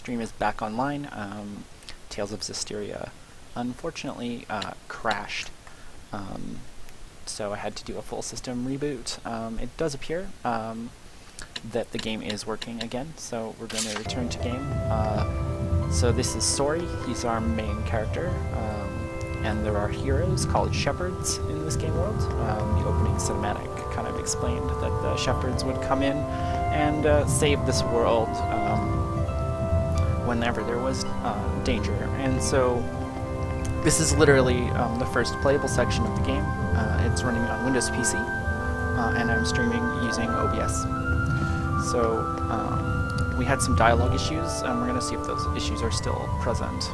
stream is back online. Tales of Zestiria unfortunately crashed, so I had to do a full system reboot. It does appear that the game is working again, so we're going to return to game. So this is Sori, he's our main character, and there are heroes called shepherds in this game world. The opening cinematic kind of explained that the shepherds would come in and save this world whenever there was danger. And so this is literally the first playable section of the game. It's running on Windows PC, and I'm streaming using OBS. So we had some dialogue issues, and we're going to see if those issues are still present.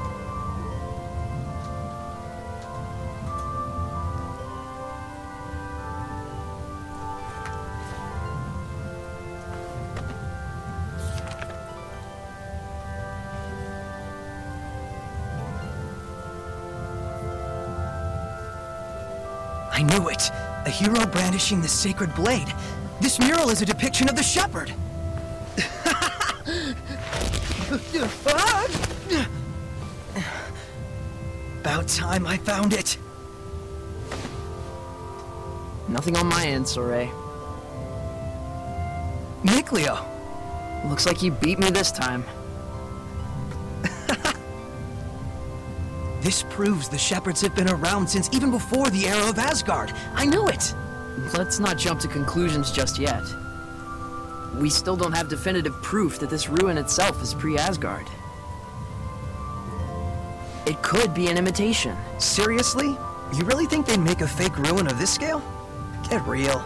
I knew it! A hero brandishing the sacred blade. This mural is a depiction of the shepherd. About time I found it. Nothing on my end, Soray. Nicleo! Looks like you beat me this time. This proves the shepherds have been around since even before the era of Asgard. I knew it! Let's not jump to conclusions just yet. We still don't have definitive proof that this ruin itself is pre-Asgard. It could be an imitation. Seriously? You really think they'd make a fake ruin of this scale? Get real.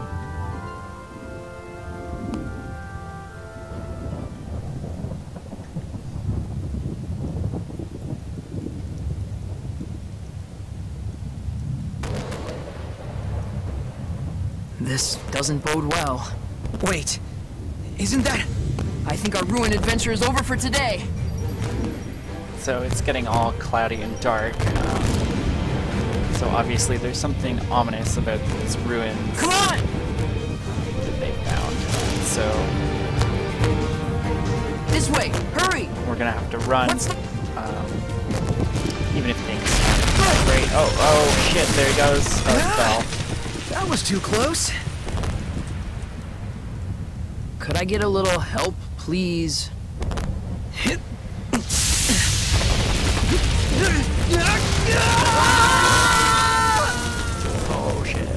This doesn't bode well. Wait, isn't that... I think our ruin adventure is over for today. So it's getting all cloudy and dark. So obviously there's something ominous about these ruins. Come on! That they found. So this way! Hurry! we're gonna have to run. Even if things aren't great. Oh shit! There he goes. Oh, he fell. That was too close. Could I get a little help, please? Oh shit.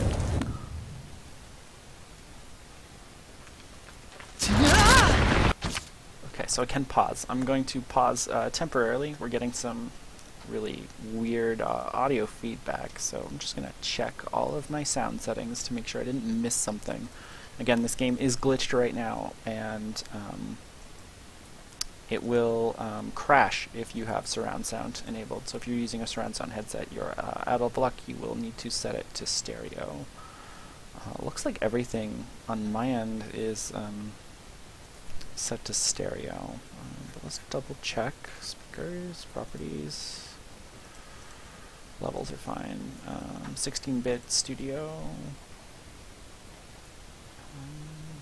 Okay, so I can pause. I'm going to pause temporarily. We're getting some really weird audio feedback, so I'm just gonna check all of my sound settings to make sure I didn't miss something. Again, this game is glitched right now, and it will crash if you have surround sound enabled. So if you're using a surround sound headset, you're out of luck. You will need to set it to stereo. Looks like everything on my end is set to stereo. But let's double check. Speakers, properties, levels are fine. 16-bit studio.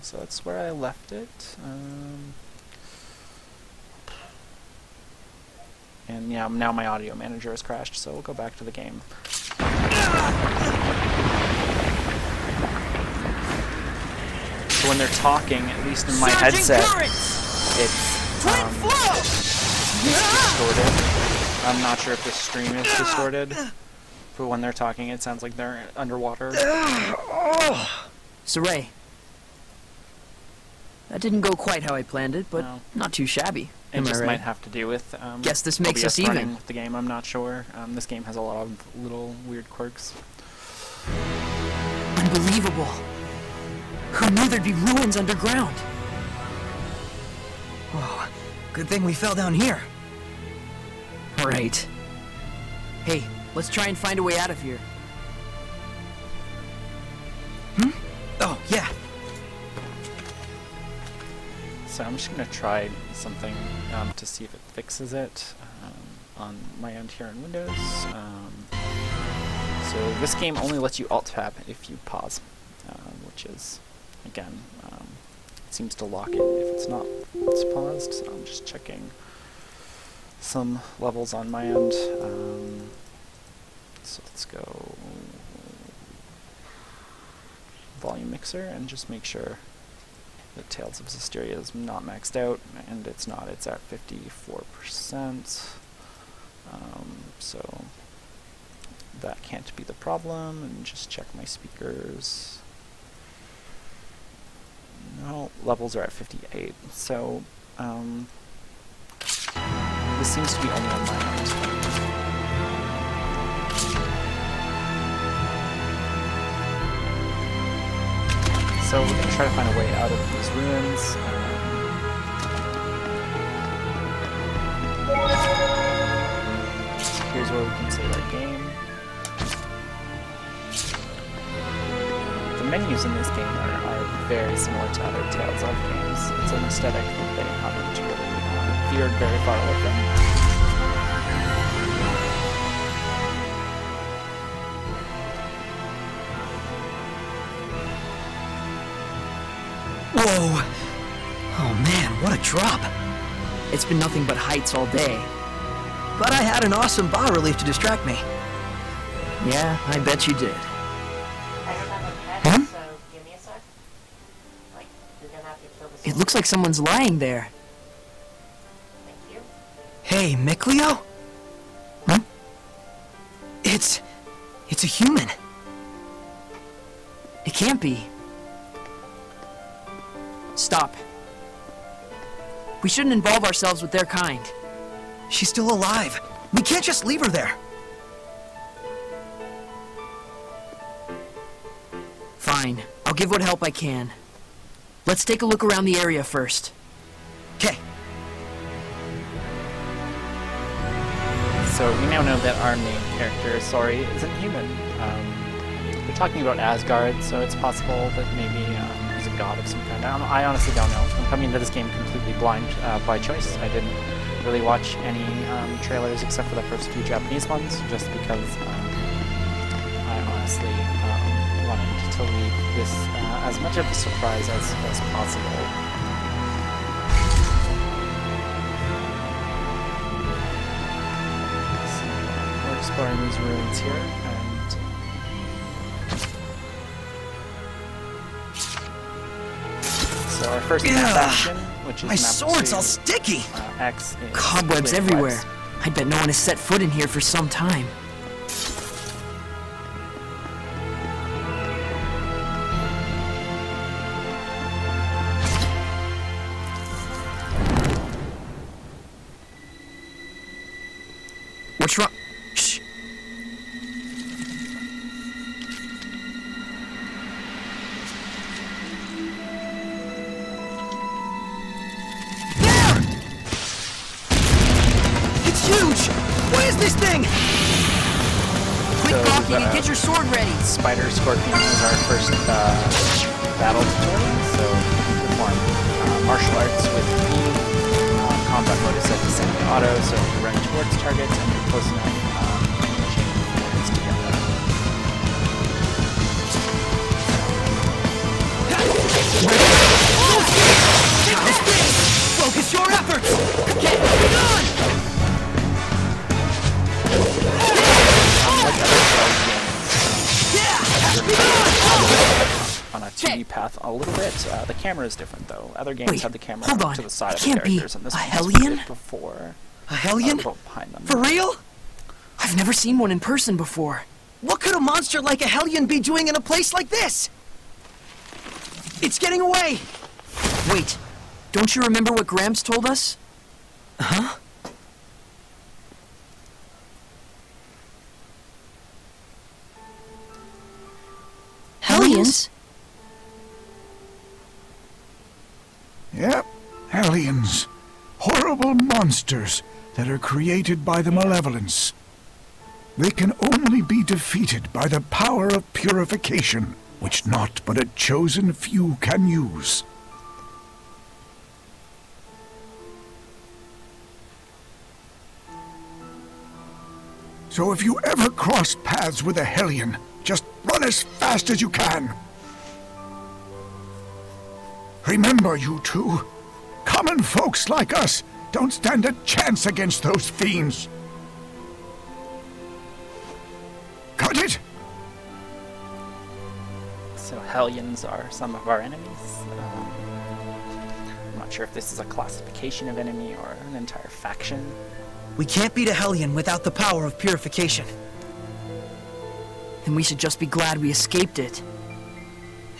So that's where I left it. And yeah, now my audio manager has crashed, so we'll go back to the game. So when they're talking, at least in my headset, it's distorted. I'm not sure if the stream is distorted, but when they're talking, it sounds like they're underwater. Soray. That didn't go quite how I planned it, but No. not too shabby. It just might have to do with Guess this makes us OBS running even. with the game. I'm not sure. This game has a lot of little weird quirks. Unbelievable. Who knew there'd be ruins underground? Oh, good thing we fell down here. Right. Hey, let's try and find a way out of here. Oh, yeah. So I'm just going to try something to see if it fixes it on my end here in Windows. So this game only lets you Alt-Tab if you pause, which is, again, it seems to lock it if it's not paused. So I'm just checking some levels on my end. So let's go volume mixer and just make sure that Tales of Zestiria is not maxed out, and it's not, it's at 54%. So that can't be the problem, and just check my speakers. No, levels are at 58, so this seems to be only on my end. So we're going to try to find a way out of these ruins. Here's where we can save our game. The menus in this game are very similar to other Tales of games. It's an aesthetic that they haven't really veered very far away from. Whoa! Oh man, what a drop! It's been nothing but heights all day. But I had an awesome bas relief to distract me. Yeah, I bet you did. I don't have a pen, so give me a sec. Like, you're gonna have to kill this. It looks like someone's lying there. Thank you. Hey, Mikleo? Huh? It's a human. It can't be. Stop. We shouldn't involve ourselves with their kind. She's still alive. We can't just leave her there. Fine. I'll give what help I can. Let's take a look around the area first. Okay. So we now know that our main character, Sori, isn't human. We're talking about Asgard, so it's possible that maybe he's a god of some kind. I honestly don't know. I'm coming into this game completely blind by choice. I didn't really watch any trailers except for the first few Japanese ones, just because I honestly wanted to leave this as much of a surprise as possible. So we're exploring these ruins here, and so our first map action, which is My map sword's 2, all sticky. X is Cobwebs Wave everywhere. Webs. I bet no one has set foot in here for some time. What's wrong? Shh. There! It's huge! What is this thing? Quit So, gawking and get your sword ready. Spider Scorpion is our first battle tutorial, so we perform martial arts with B. Combat mode is set to semi-auto, so if you run towards targets and you're close enough, chain forwards together. Focus your efforts! Get on! Like other Tales games, on a 2D path a little bit. The camera is different, though. Other games Wait, have the camera hold on. to the side of the Can't be characters, and this a one Hellion? has before. A Hellion? Behind them. For real? I've never seen one in person before. What could a monster like a Hellion be doing in a place like this? It's getting away! Wait, don't you remember what Gramps told us? Huh? Hellions? Yep, Hellions. Horrible monsters that are created by the malevolence. They can only be defeated by the power of purification, which not but a chosen few can use. So if you ever cross paths with a Hellion, just run as fast as you can. Remember, you two, common folks like us don't stand a chance against those fiends. Got it? So Hellions are some of our enemies. I'm not sure if this is a classification of enemy or an entire faction. We can't beat a Hellion without the power of purification. Then we should just be glad we escaped it.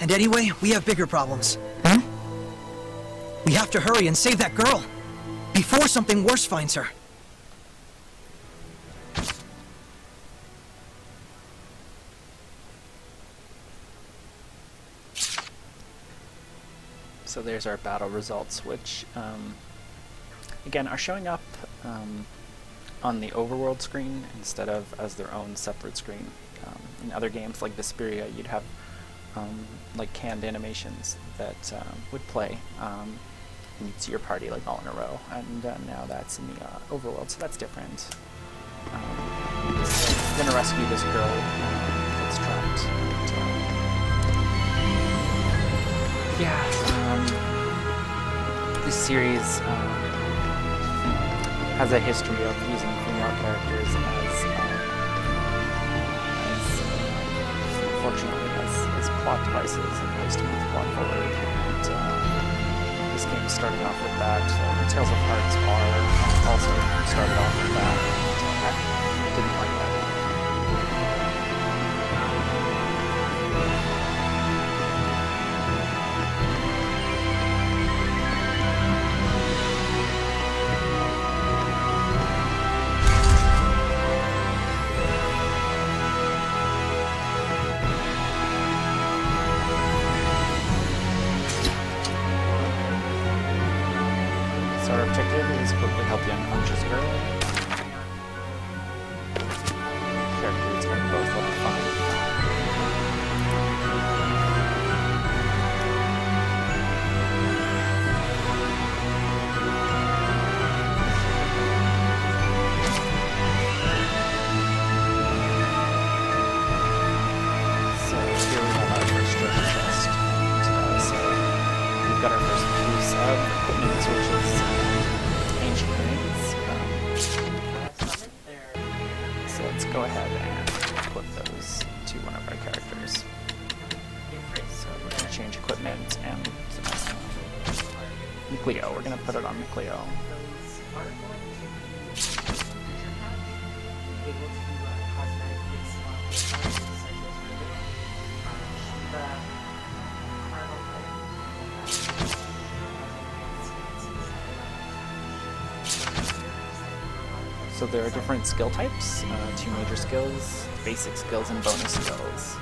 And anyway, we have bigger problems. We have to hurry and save that girl before something worse finds her. So there's our battle results, which again are showing up on the overworld screen instead of as their own separate screen. In other games like Zestiria, you'd have like canned animations that would play, and you'd see your party like all in a row, and now that's in the overworld, so that's different. So we're gonna rescue this girl that's trapped. This series has a history of using female characters unfortunately as plot devices and ways to move plot forward. And this game started off with that. Tales of Hearts are also started off with that. I didn't like that. So our objective is quickly help the unconscious girl. Characters are both level 5. So here we have our first treasure chest. So we've got our first piece of equipment, which is ancient rings. So let's go ahead and put those to one of our characters. So we're going to change equipment and Mikleo. We're going to put it on Mikleo. So there are different skill types, 2 major skills, basic skills, and bonus skills.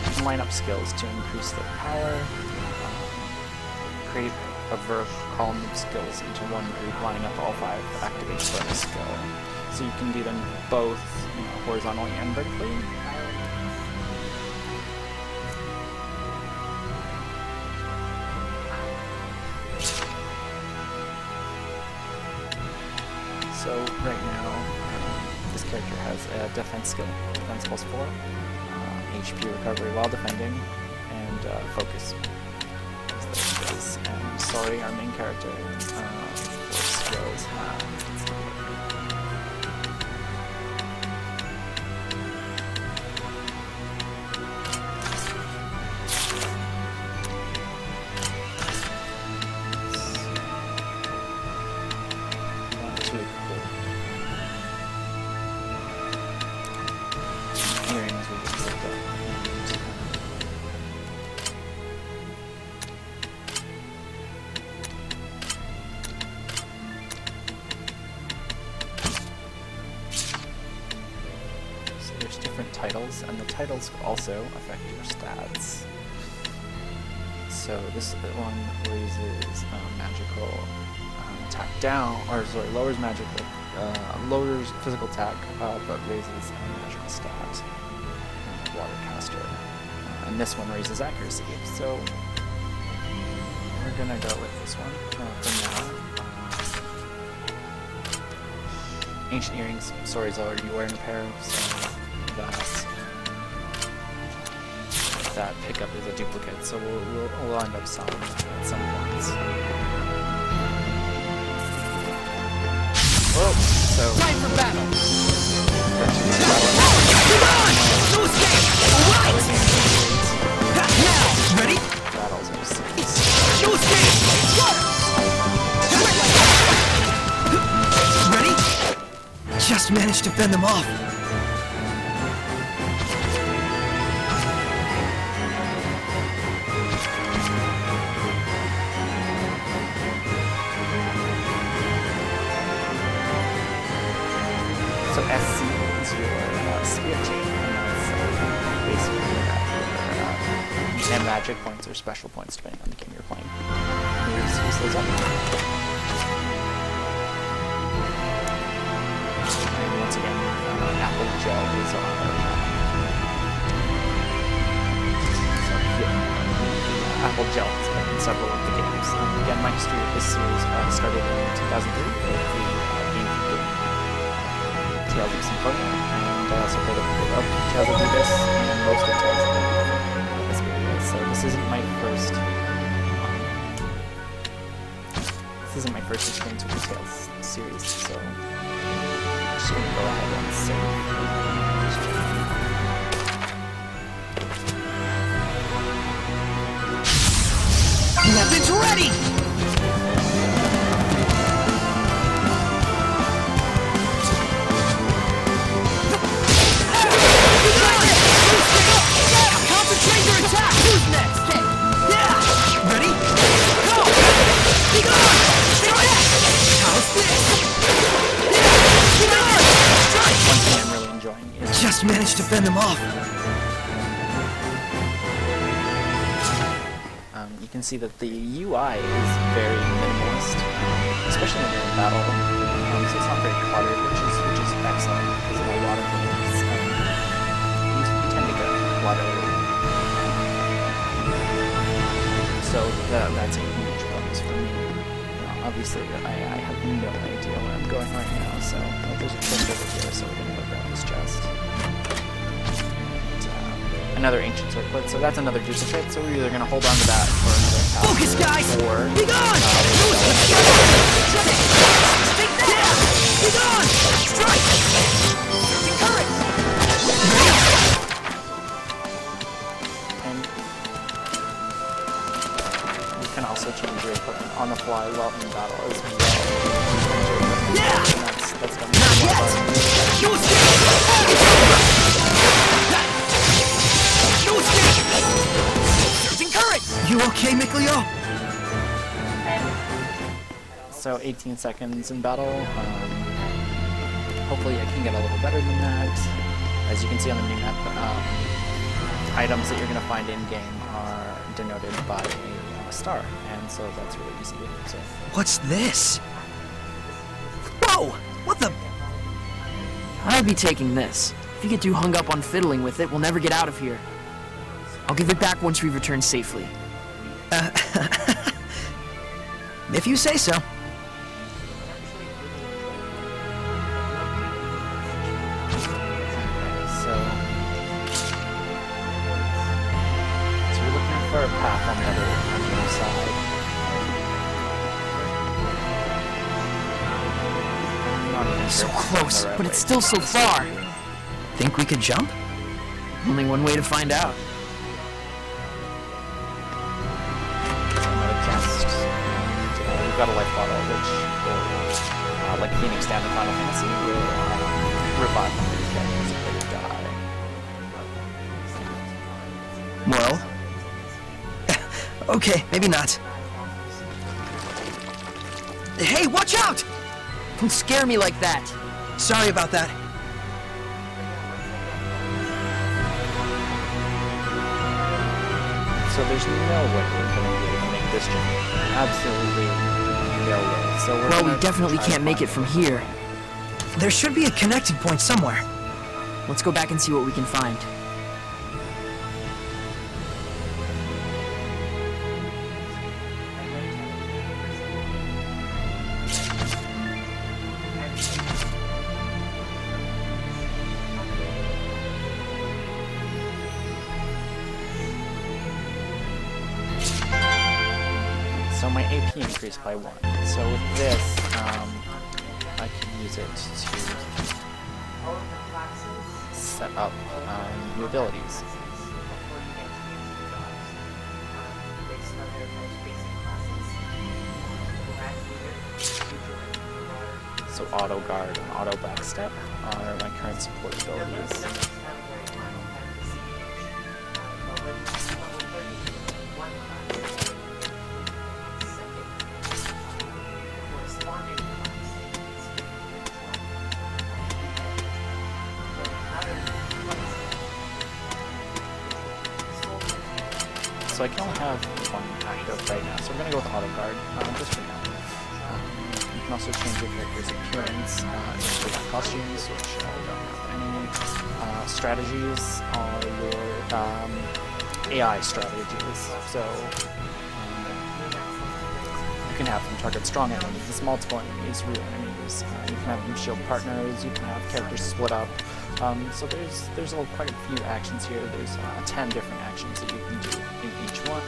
You can line up skills to increase their power, create a verb column of skills into one group, lining up all 5 activates bonus skill. So you can do them both, horizontally and vertically. So right now, this character has a defense skill, defense plus 4, HP recovery while defending, and focus. And sorry, our main character skills have. That's really cool. Earrings will just like that. There's different titles, and the titles also affect your stats. So this one raises magical attack down, or sorry, lowers magical, lowers physical attack, but raises magical stat. Watercaster, and this one raises accuracy. So we're gonna go with this one for now. Ancient Earrings stories already wearing a pair, so that pickup is a duplicate, so we'll end up selling that at some points. Whoa, so Time for battle! Come on! No escape! Right! Now! Ready? battles are serious. No escape! Ready? Just managed to fend them off. So SC is your spear chain, and that's basically your magic points or special points depending on the game you're playing. Here's those up. And once again, apple gel is our apple gel has been in several of the games. Again, my history with this series started in 2003 with the GameCube game Tales of Symphonia, and I also played a bit of Tales of Venus and most of Tales of Zestiria. So this isn't my first experience with the Tales series, so I'm just gonna go ahead and save. Weapons ready! Concentrate your attack! Who's next? Yeah! Ready? Go! Be gone! Strike! How's this? Yeah! Be gone! Strike! One thing I'm really enjoying is Just managed to fend them off. you can see that the UI is very minimalist, especially when you're in battle. So it's not very cluttered, which is excellent because in a lot of games you tend to get cluttered. So that's a huge bonus for me. Obviously, I have no idea where I'm going right now, so there's a chest over here, so we're going to go grab this chest. Another ancient circlet, so that's another duplicate, so we're either going to hold on to that for another path. Focus, guys! Or, Be gone! Take that! Be gone! Strike! Current! and you can also change your equipment on the fly while in battle as well. Yeah! And that's done. Not yet! No escape! No escape! Surging current! You okay, Mikleo? So 18 seconds in battle. Hopefully I can get a little better than that. As you can see on the new map, items that you're going to find in-game are denoted by a star, and so that's really easy to do. So. What's this? Whoa! What the? I'd be taking this. If you get too hung up on fiddling with it, we'll never get out of here. I'll give it back once we return safely. If you say so. So we're looking for a path on the other side. Not even So sure if it's close, the right but way it's to still go. so far. Think we could jump? Only one way to find out. Another chest. And, we've got a life bottle, which will, like Phoenix down in Final Fantasy, will revive them if they die. Well... okay, maybe not. Hey, watch out! Don't scare me like that. Sorry about that. So there's no way we're going to be able to make this jump. Absolutely no way. So we're Well, we gonna definitely try to can't make it find from here. There should be a connecting point somewhere. Let's go back and see what we can find. my AP increased by 1. So with this, I can use it to set up new abilities. So auto guard and auto backstep are my current support abilities. So I can only have one active right now, so we're going to go with auto guard just for now. You can also change your character's appearance into their costumes, which I don't have any. Strategies are your AI strategies. So you can have them target strong enemies, multiple enemies, real enemies. You can have them shield partners. You can have characters split up. So there's quite a few actions here. There's 10 different actions that you can do in each one,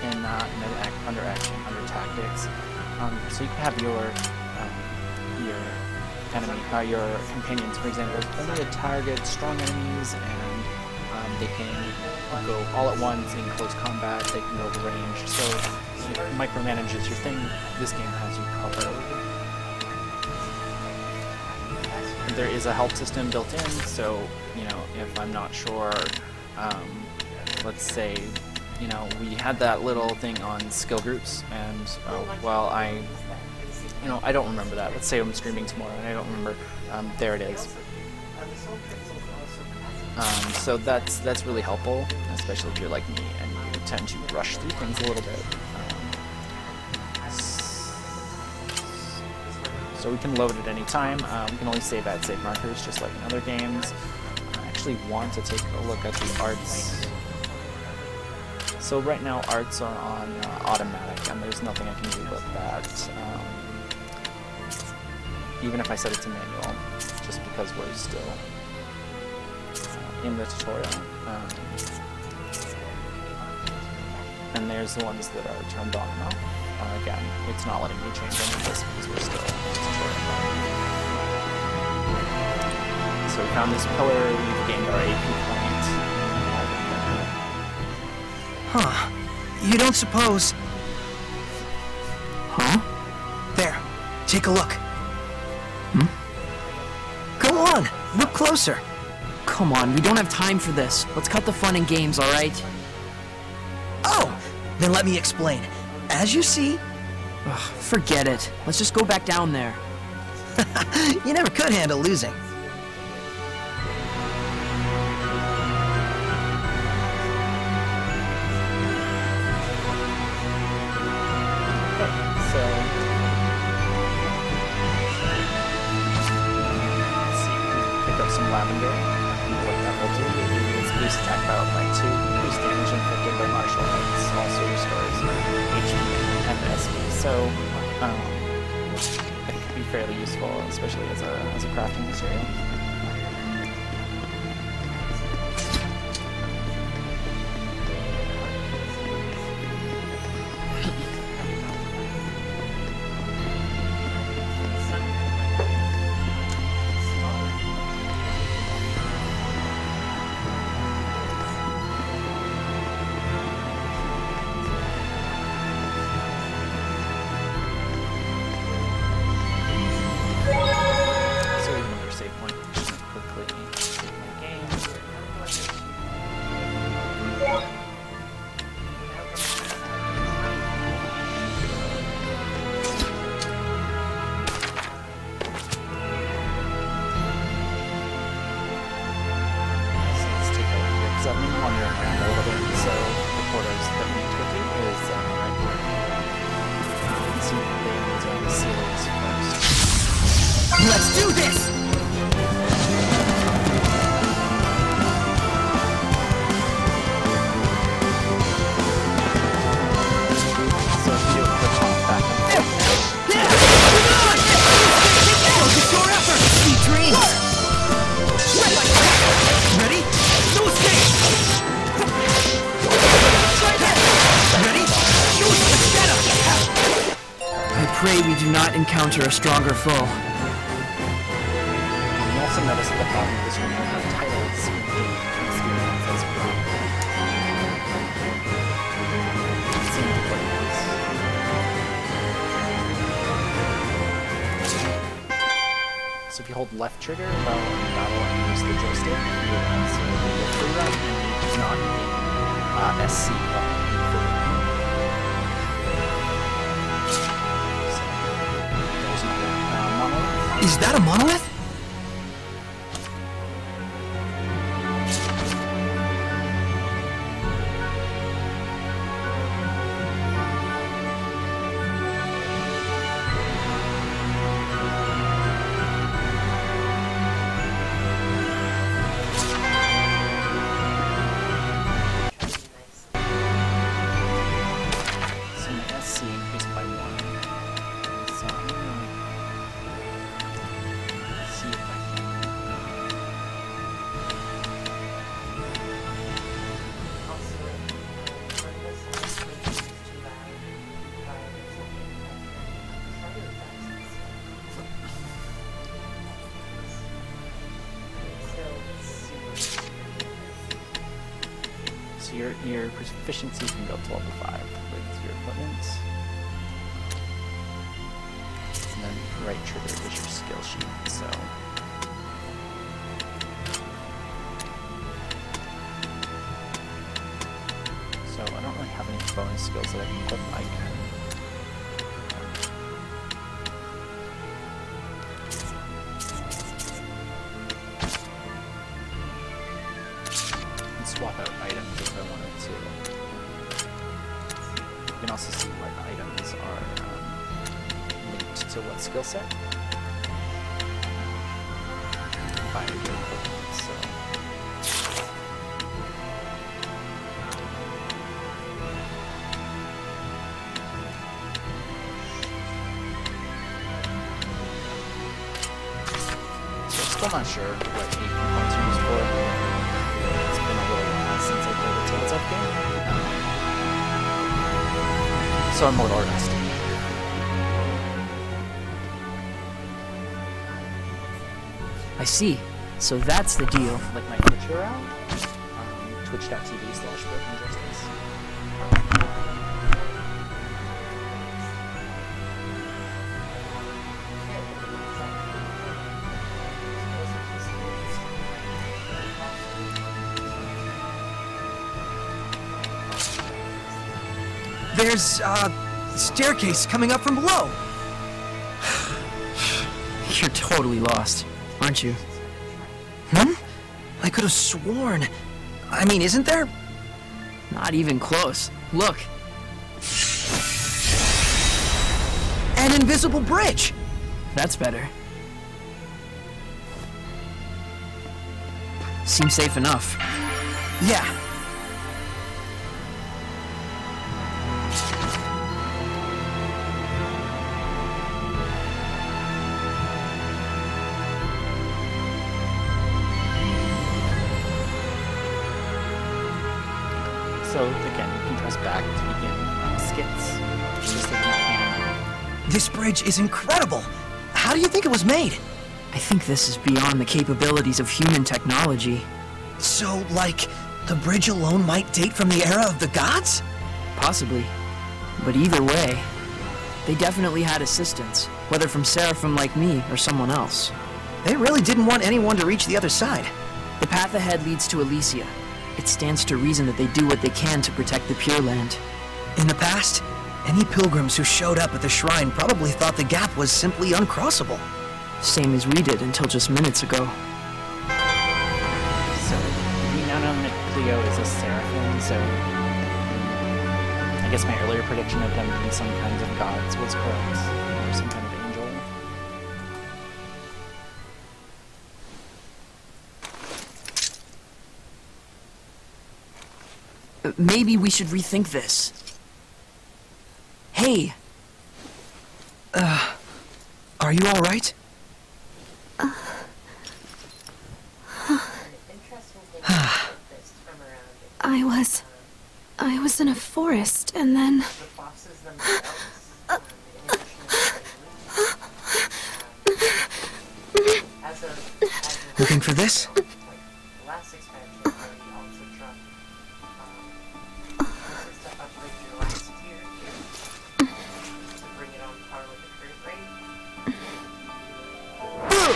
under action, under tactics. So you can have your companions, for example, only target strong enemies, and they can go all at once in close combat. They can go over range. So it micromanages your thing. This game has you covered. There is a help system built in, so if I'm not sure, let's say, we had that little thing on skill groups, and well, I don't remember that. Let's say I'm streaming tomorrow and I don't remember. There it is. So that's really helpful, especially if you're like me and you tend to rush through things a little bit. So we can load at any time. We can only save at save markers, just like in other games. I actually want to take a look at the arts. So right now arts are on automatic, and there's nothing I can do with that. Even if I set it to manual, just because we're still in the tutorial. And there's the ones that are turned on and off. Again, it's not letting me change any of this because we're still in the tutorial. So we found this pillar, we've gained our AP point. Huh. You don't suppose... Huh? There. Take a look. Go on! Look closer! Come on, we don't have time for this. Let's cut the fun and games, alright? Oh! Then let me explain. As you see... Ugh, forget it. Let's just go back down there. You never could handle losing. Lavender. What that will do is boost attack power by 2, boost damage inflicted by martial arts, also restores HP and SP. So it could be fairly useful, especially as a crafting material. Let's do this! So if you do a quick hop back and forth. Focus your effort! Sweet dreams! Ready? No escape! Ready? No escape! encounter a stronger foe. And you also notice at the bottom of the screen you have titles with the experience as well. Seem to play these. So if you hold left trigger while in battle and use the joystick, you will also do the free run and you do not need SC while in free run. So, there's another monolith. Is that a monolith? So my SC increased by 1. So I'm gonna see if I can. Also, when this switch is too loud, or something, try to adjust it. Still super. So your proficiency can go up to level 5 with your equipment. And then right trigger is your skill sheet, so. So I don't really have any bonus skills that I can put like. Swap out items if I wanted to. You can also see what items are linked to what skill set by your equipment. So still not sure what AP points are used for. It's been a little while since I played the Tales of game. So I'm a little rusty. I see. So that's the deal. Like my Twitch URL, twitch.tv/brokenjustice. There's a staircase coming up from below. You're totally lost, aren't you? I could have sworn. I mean, isn't there? Not even close. Look, An invisible bridge! that's better. Seems safe enough. Yeah. So again, you can press back to begin skits, just like you can. This bridge is incredible. How do you think it was made? I think this is beyond the capabilities of human technology. So, like, the bridge alone might date from the era of the gods? Possibly. But either way, they definitely had assistance, whether from Seraphim like me or someone else. They really didn't want anyone to reach the other side. The path ahead leads to Elysia. It stands to reason that they do what they can to protect the Pure Land. In the past, any pilgrims who showed up at the shrine probably thought the gap was simply uncrossable. Same as we did until just minutes ago. So we now know that Cleo is a Seraphim, so I guess my earlier prediction of them being some kinds of gods was correct. Or some kind of angel. Maybe we should rethink this. Hey! Are you alright? Interesting thing about this from around it. I was in a forest, and then The bosses themselves, in addition to Looking for this? Like, the last expansion already also dropped. This is to upgrade your last tier here, to bring it on par with the current rate. So,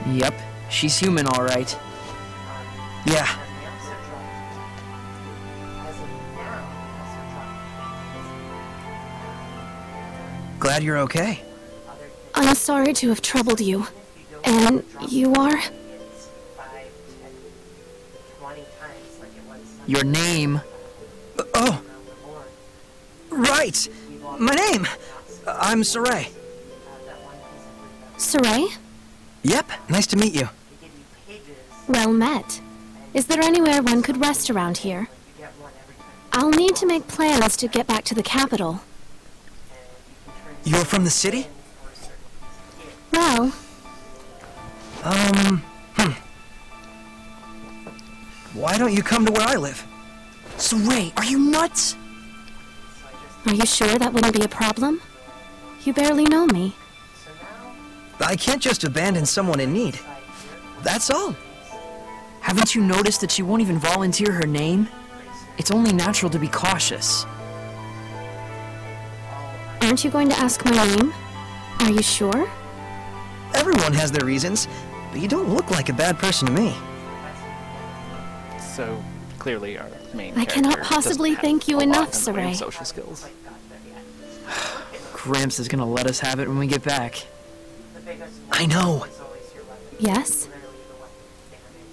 200. Yep, she's human, all right. Yeah, And they also dropped, as of now, glad you're okay. I'm sorry to have troubled you. And you are? it's 5, 10, 20 times like it was. Your name. Oh, right! My name! I'm Saray. Saray? Yep, nice to meet you. They give you pages, Well met. Is there anywhere one could rest around here? you get one every time, I'll need to make plans to get back to the capital. and you can turn You're from the city? for a certain piece of kit. Well, Why don't you come to where I live? Saray, are you nuts? are you sure that wouldn't be a problem? You barely know me. So now, I can't just abandon someone in need. That's all. Haven't you noticed that she won't even volunteer her name? It's only natural to be cautious. Aren't you going to ask my name? Are you sure? Everyone has their reasons, but you don't look like a bad person to me. So clearly, our main I cannot character possibly doesn't have thank you a lot enough, in the way of Saray. social skills. Gramps is gonna let us have it when we get back. the biggest I know. one is always your weapon. Yes? Literally the weapon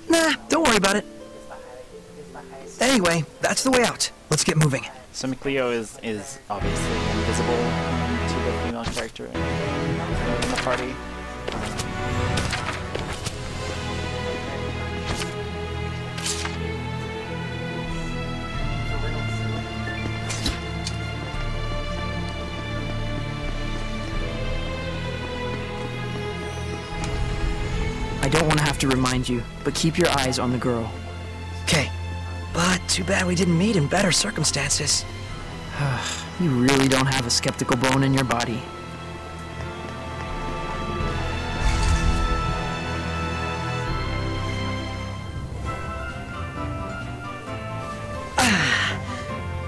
damage Nah, don't worry about it. is the highest. Anyway, that's the way out. Let's get moving. So McLeo is obviously invisible to the female character in the party. I don't want to have to remind you, but keep your eyes on the girl. Okay. But too bad we didn't meet in better circumstances. You really don't have a skeptical bone in your body.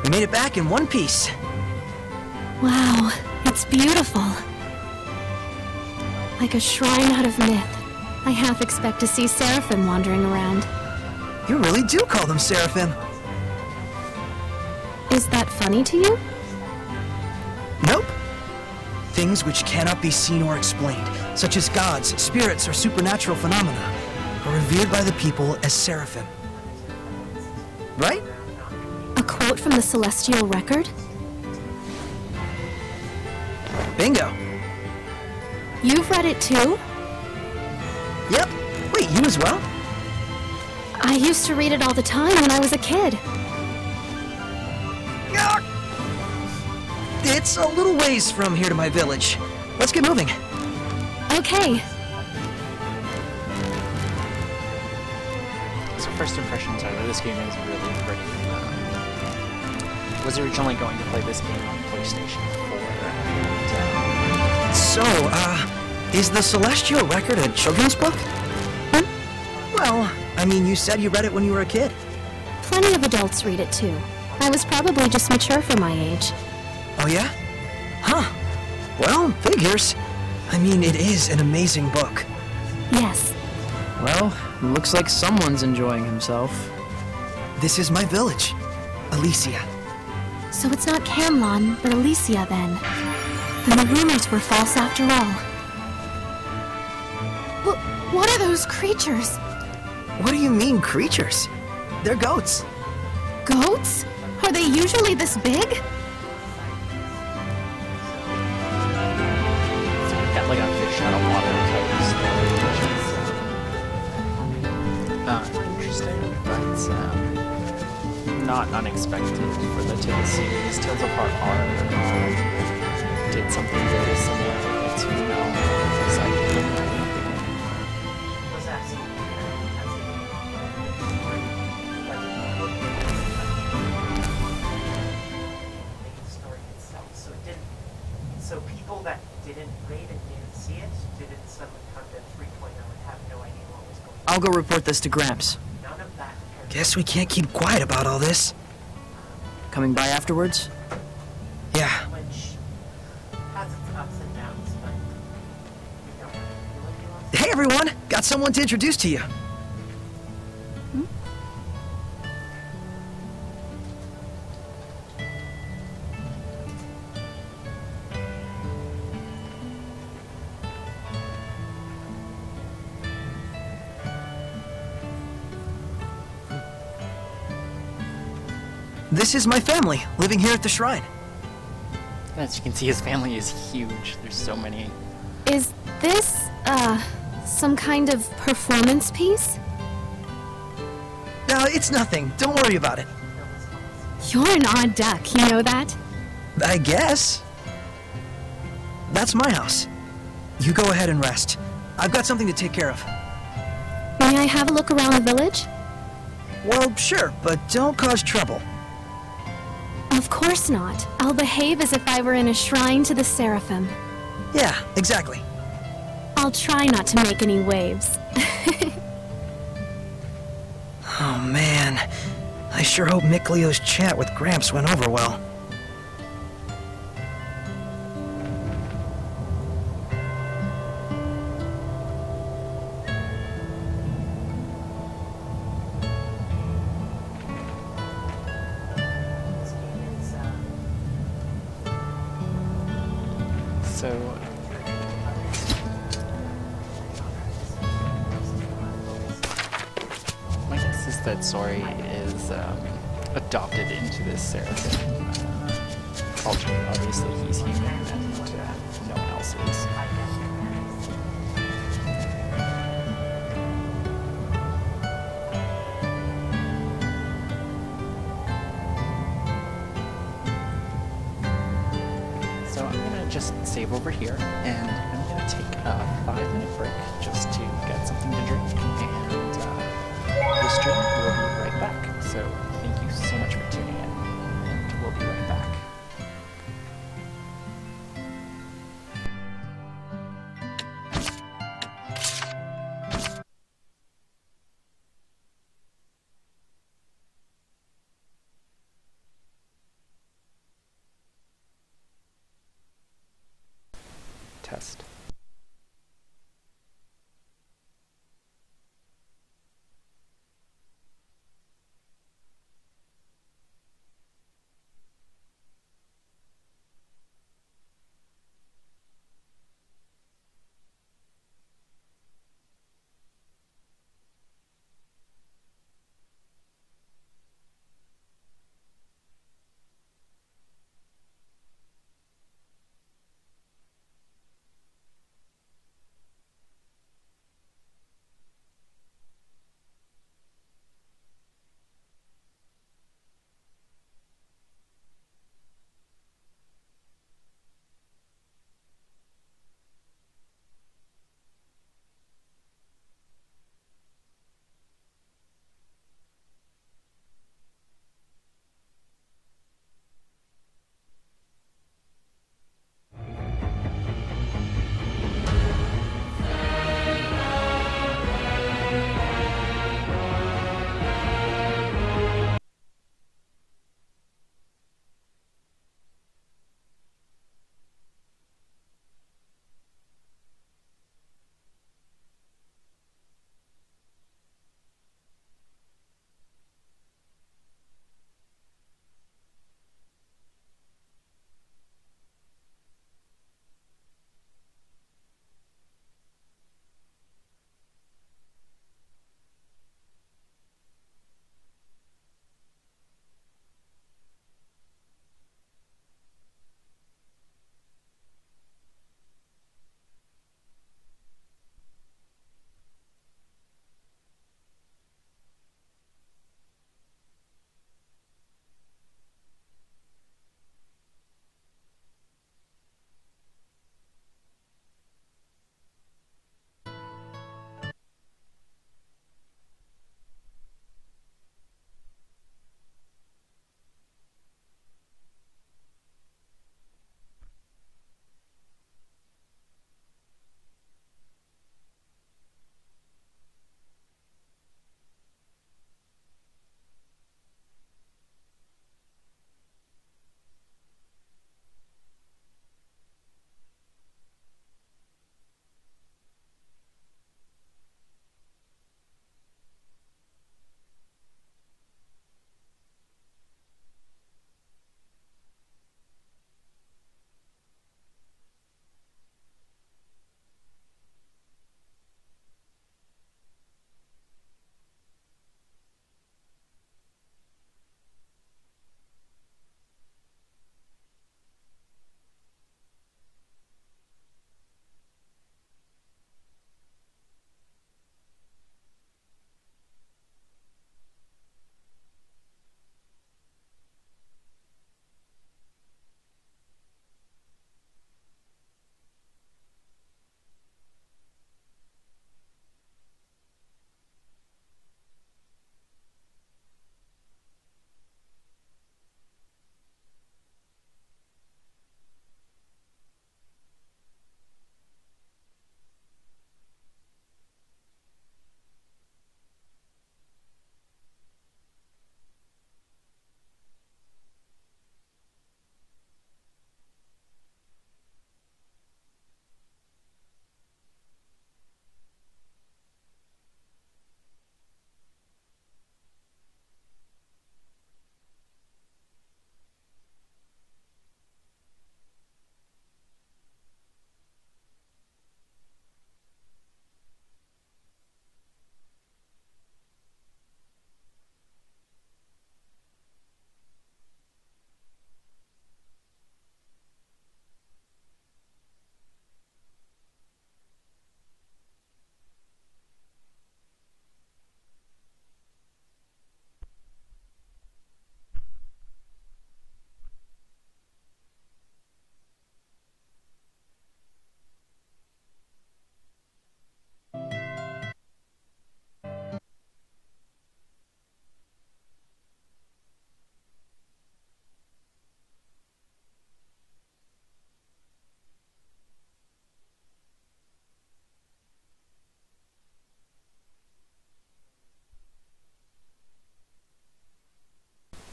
We made it back in one piece. Wow, it's beautiful. Like a shrine out of myth. I half expect to see Seraphim wandering around. You really do call them Seraphim. Is that funny to you? Nope. Things which cannot be seen or explained, such as gods, spirits, or supernatural phenomena, are revered by the people as Seraphim. Right? A quote from the Celestial Record? Bingo. You've read it too? Yep. Wait, you as well? I used to read it all the time when I was a kid. Ah! It's a little ways from here to my village. Let's get moving. Okay. So first impressions are that this game is really pretty. Was originally going to play this game on PlayStation 4. And, So, is the Celestial Record a children's book? Well, I mean, you said you read it when you were a kid. Plenty of adults read it too. I was probably just mature for my age. Oh yeah? Huh. Well, figures. I mean, it is an amazing book. Yes. Well, looks like someone's enjoying himself. This is my village, Elysia. So it's not Camlon, but Elysia then. Then the rumors were false after all. What are those creatures? What do you mean, creatures? They're goats. Goats? Are they usually this big? got like a fish out of water type of story, which is interesting, but not unexpected for the Tales series. Tales of Heart R did something very similar with its female side. Was the story itself, so it didn't people that didn't read and didn't see it didn't suddenly come to 3.0 and have no idea what was going on. I'll go report this to Gramps. None of that. Guess we can't keep quiet about all this. Coming by afterwards? Yeah. Which has its ups and downs, but you don't feel like you lost. Hey everyone! Got someone to introduce to you. This is my family, living here at the shrine. As you can see, his family is huge. There's so many. Is this, some kind of performance piece? No, it's nothing. Don't worry about it. You're an odd duck, you know that? I guess. That's my house. You go ahead and rest. I've got something to take care of. May I have a look around the village? Well, sure, but don't cause trouble. Of course not. I'll behave as if I were in a shrine to the Seraphim. Yeah, exactly. I'll try not to make any waves. Oh man, I sure hope Mick Leo's chat with Gramps went over well. This game is, So, my guess is that Sori is adopted into this Seraphim culture. Obviously, he's human, and no one else is. So I'm gonna just save over here, and I'm gonna take a 5-minute break just to get something to drink, and the stream will be right back. So thank you so much for tuning in, and we'll be right back. Test.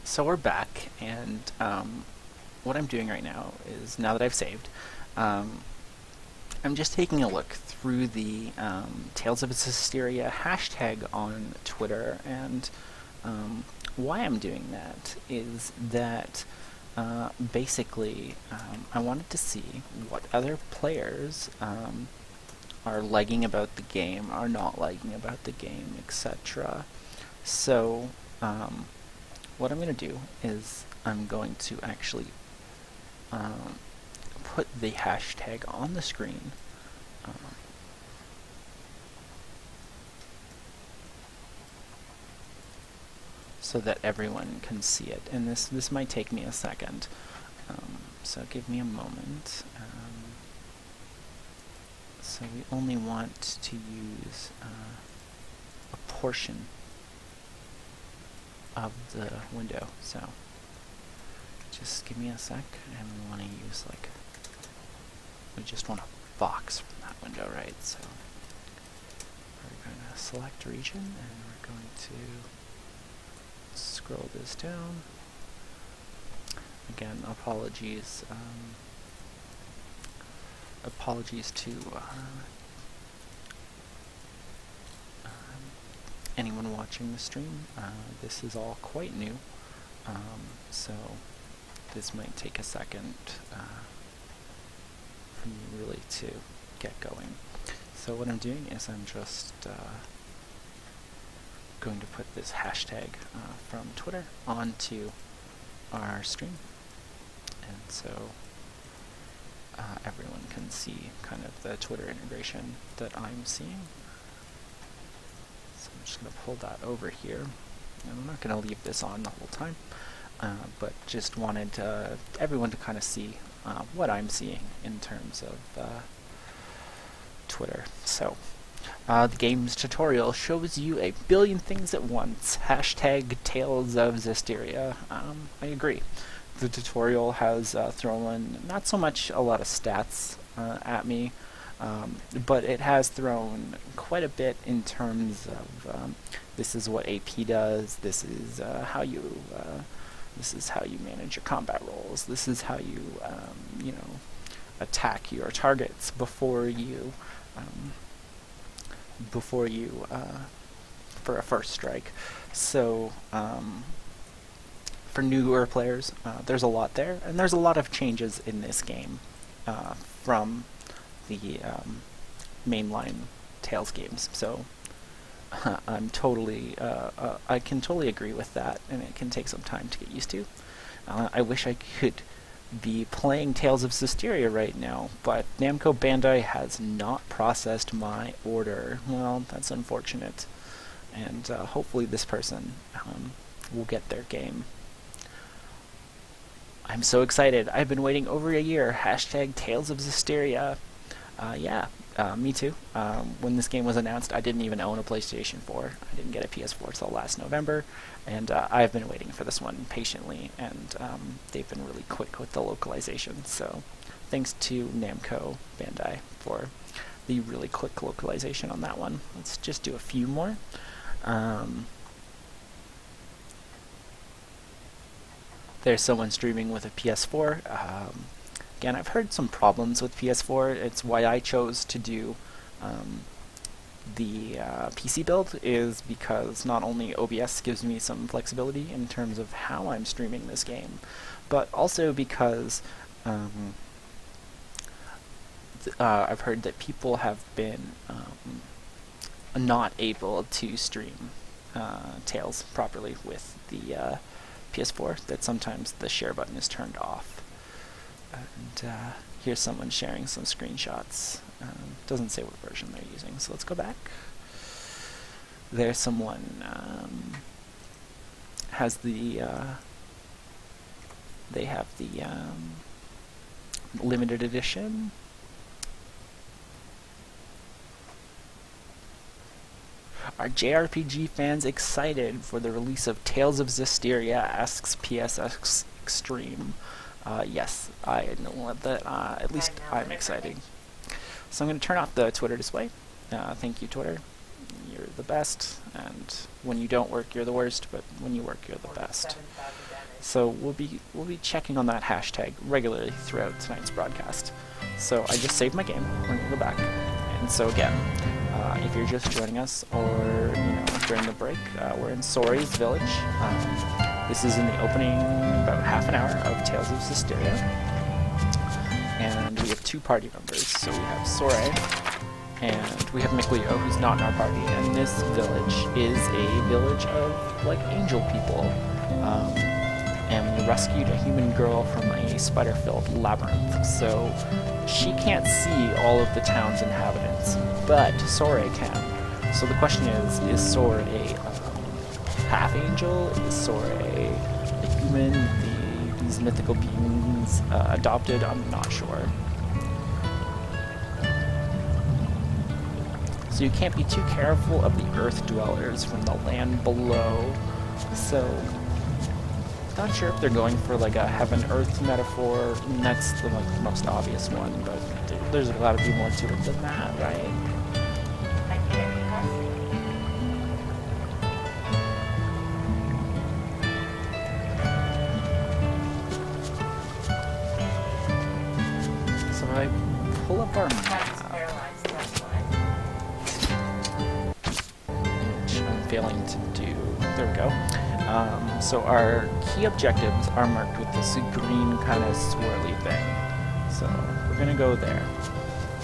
So we're back, and what I'm doing right now is, now that I've saved, I'm just taking a look through the Tales of Zestiria hashtag on Twitter, and why I'm doing that is that basically I wanted to see what other players are liking about the game, are not liking about the game, etc. So what I'm going to do is I'm going to actually put the hashtag on the screen. So that everyone can see it, and this might take me a second, so give me a moment. So we only want to use a portion of the window, so just give me a sec, and we want to use, like, we just want a box from that window, right? So we're going to select region, and we're going to scroll this down. Again, apologies to anyone watching the stream. This is all quite new, so this might take a second for me really to get going. So what I'm doing is I'm just going to put this hashtag from Twitter onto our stream, and so everyone can see kind of the Twitter integration that I'm seeing. So I'm just going to pull that over here, and I'm not going to leave this on the whole time, but just wanted everyone to kind of see what I'm seeing in terms of Twitter. So the game's tutorial shows you a billion things at once. Hashtag Tales of Zestiria. I agree. The tutorial has thrown not so much a lot of stats at me, but it has thrown quite a bit in terms of this is what AP does. This is how you manage your combat rolls. This is how you you know, attack your targets before you for a first strike. So for newer players, there's a lot there, and there's a lot of changes in this game from the mainline Tales games. So I'm totally, I can totally agree with that, and it can take some time to get used to. I wish I could be playing Tales of Zestiria right now, but Namco Bandai has not processed my order. Well, that's unfortunate, and hopefully this person will get their game. I'm so excited. I've been waiting over a year. Hashtag Tales of Zestiria. Yeah, me too. When this game was announced, I didn't even own a PlayStation 4. I didn't get a PS4 till last November, and I've been waiting for this one patiently, and they've been really quick with the localization. So thanks to Namco Bandai for the really quick localization on that one. Let's just do a few more. There's someone streaming with a PS4. Again, I've heard some problems with PS4. It's why I chose to do the PC build, is because not only OBS gives me some flexibility in terms of how I'm streaming this game, but also because I've heard that people have been not able to stream Tales properly with the PS4, that sometimes the share button is turned off. And here's someone sharing some screenshots. Doesn't say what version they're using, so let's go back. There's someone has the they have the limited edition. Are JRPG fans excited for the release of Tales of Zestiria? Asks PSX Extreme. Yes, I know that. At least I'm excited. So I'm going to turn off the Twitter display. Thank you, Twitter. You're the best. And when you don't work, you're the worst. But when you work, you're the best. So we'll be checking on that hashtag regularly throughout tonight's broadcast. So I just saved my game. We're gonna go back. And so again, if you're just joining us, or during the break, we're in Sore's village. This is in the opening about half an hour of Tales of Zestiria, and we have 2 party members. So we have Sore, and we have Mikleo, who's not in our party. And this village is a village of like angel people. And we rescued a human girl from a spider-filled labyrinth. So she can't see all of the town's inhabitants, but Sore can. So the question is Sore a half-angel? Is Sore a human? These mythical beings adopted? I'm not sure. So you can't be too careful of the earth dwellers from the land below. So not sure if they're going for like a heaven-earth metaphor. I mean, that's the most obvious one, but there's got to be more to it than that, right? So I pull up our map, which I'm failing to do. There we go. So our key objectives are marked with this green kind of swirly thing. So we're going to go there.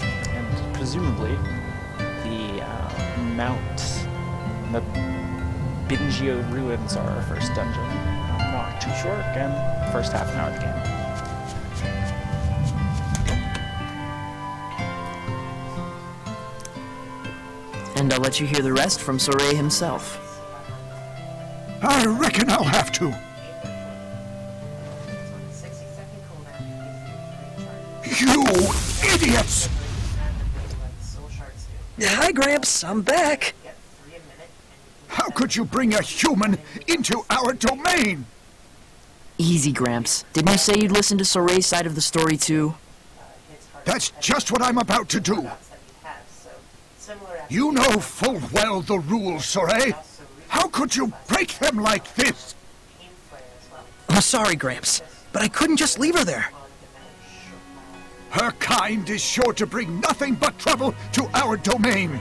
And presumably the the Bingio ruins are our first dungeon. I'm not too sure. Again, first half an hour of the game. And I'll let you hear the rest from Sore himself. I reckon I'll have to. 60-second cooldown. You idiots! Hi, Gramps. I'm back. How could you bring a human into our domain? Easy, Gramps. Didn't you say you'd listen to Sore's side of the story, too? That's just what I'm about to do. You know full well the rules, Sore. How could you break them like this? I'm sorry, Gramps, but I couldn't just leave her there. Her kind is sure to bring nothing but trouble to our domain.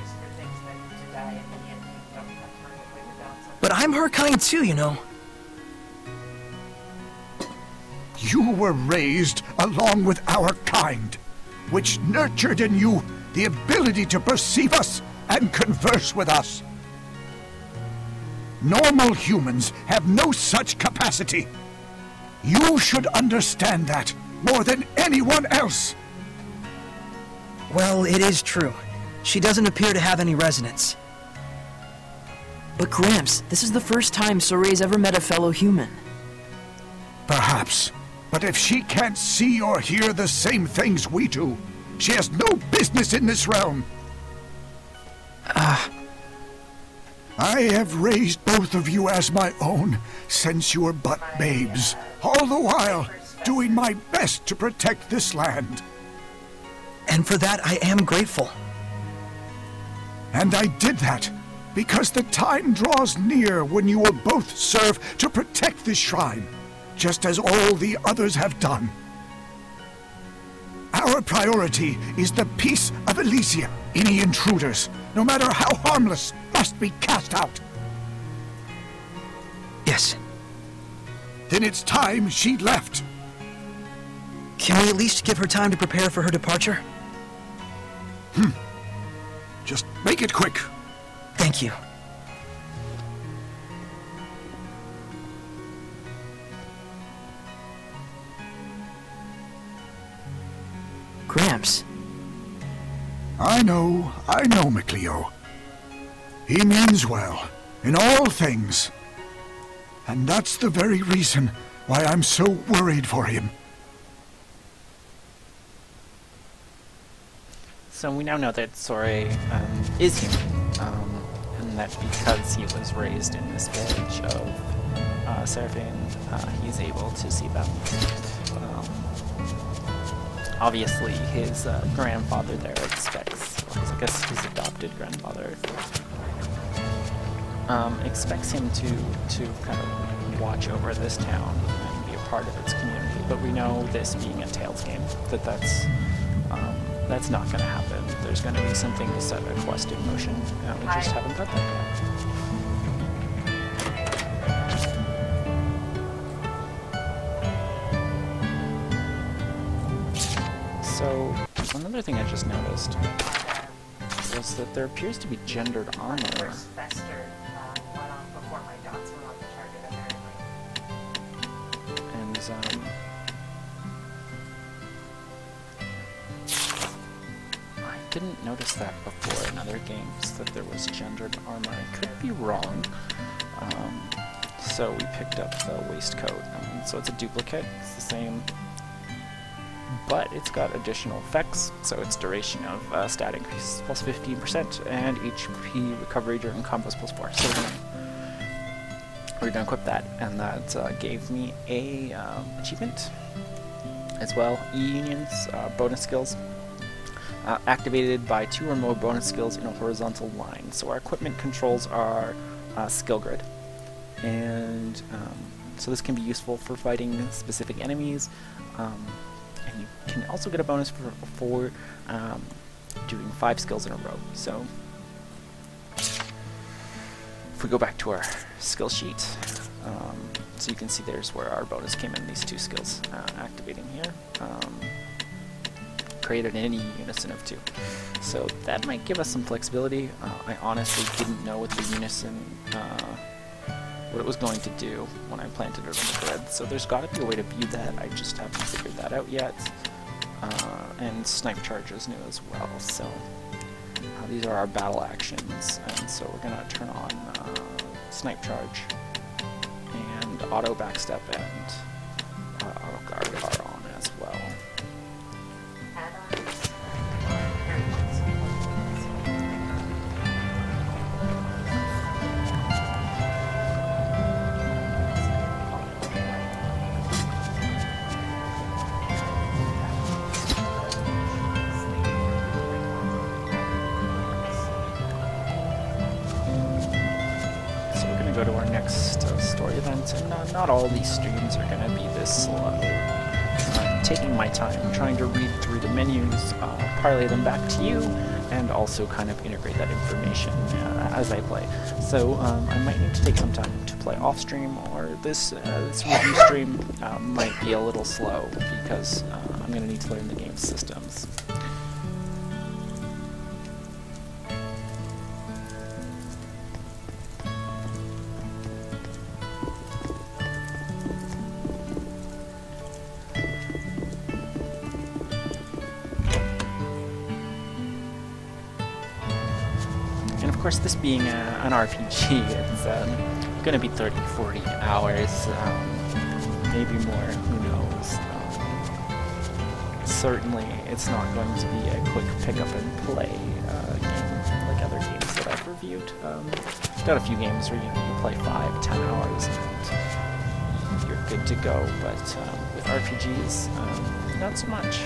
But I'm her kind too, you know. You were raised along with our kind, which nurtured in you the ability to perceive us and converse with us. Normal humans have no such capacity. You should understand that more than anyone else. Well, it is true. She doesn't appear to have any resonance. But Gramps, this is the first time Sore's ever met a fellow human. Perhaps. But if she can't see or hear the same things we do, she has no business in this realm. I have raised both of you as my own since you were but babes, all the while doing my best to protect this land. And for that, I am grateful. And I did that because the time draws near when you will both serve to protect this shrine, just as all the others have done. Our priority is the peace of Elysia. Any intruders, no matter how harmless, must be cast out. Yes. Then it's time she left. Can we at least give her time to prepare for her departure? Just make it quick. Thank you. Gramps. I know, Mikleo. He means well, in all things. And that's the very reason why I'm so worried for him. So we now know that Sore is human, and that because he was raised in this village of Seraphim, he's able to see them. Obviously, his grandfather there expects, I guess his adopted grandfather, expects him to kind of watch over this town part of its community. But we know, this being a Tales game, that's not going to happen. There's going to be something to set a quest in motion, and we just haven't got that yet. So, another thing I just noticed was that there appears to be gendered armor. First festered, went off before my dots went on the target, apparently. And, I didn't notice that before in other games, that there was gendered armor. I could be wrong. So we picked up the waistcoat. So it's a duplicate. It's the same, but it's got additional effects. So its duration of stat increase plus 15% and HP recovery during combos plus 4. So we're gonna equip that, and that gave me a achievement as well. E-unions, bonus skills. Activated by 2 or more bonus skills in a horizontal line. So our equipment controls our skill grid. And so this can be useful for fighting specific enemies. And you can also get a bonus for doing 5 skills in a row. So if we go back to our skill sheet, so you can see there's where our bonus came in, these 2 skills activating here. Created in any unison of 2. So that might give us some flexibility. I honestly didn't know what the unison, what it was going to do when I planted it on the grid. So there's got to be a way to view that. I just haven't figured that out yet. And snipe charge is new as well. So these are our battle actions, and so we're gonna turn on snipe charge and auto backstep and auto guard are on as well. Go to our next story event, and not all these streams are going to be this slow. I'm taking my time, trying to read through the menus, parlay them back to you, and also kind of integrate that information as I play. So I might need to take some time to play off stream, or this review stream might be a little slow because I'm going to need to learn the game's systems. Of course, this being an RPG, it's going to be 30-40 hours, maybe more, who knows. Certainly, it's not going to be a quick pick-up-and-play game like other games that I've reviewed. Done a few games where you play 5-10 hours and you're good to go, but with RPGs, not so much.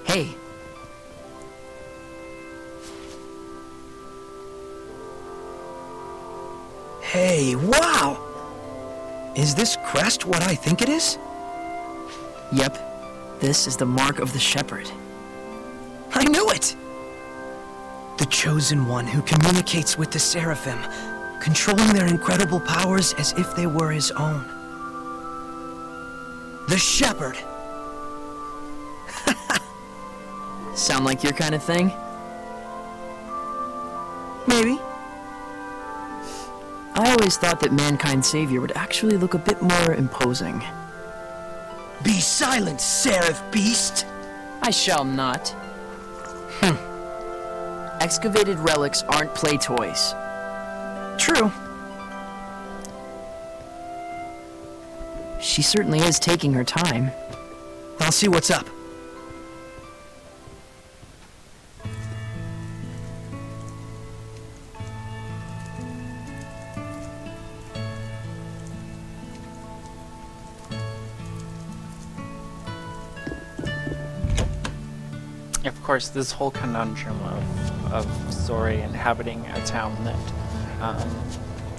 Hey. Hey, wow! Is this crest what I think it is? Yep. This is the mark of the shepherd. I knew it! The chosen one who communicates with the seraphim, controlling their incredible powers as if they were his own. The shepherd! Sound like your kind of thing? Maybe. I always thought that Mankind's savior would actually look a bit more imposing. Be silent, seraph beast! I shall not. Excavated relics aren't play toys. True. She certainly is taking her time. I'll see what's up. of course, this whole conundrum of Zori inhabiting a town that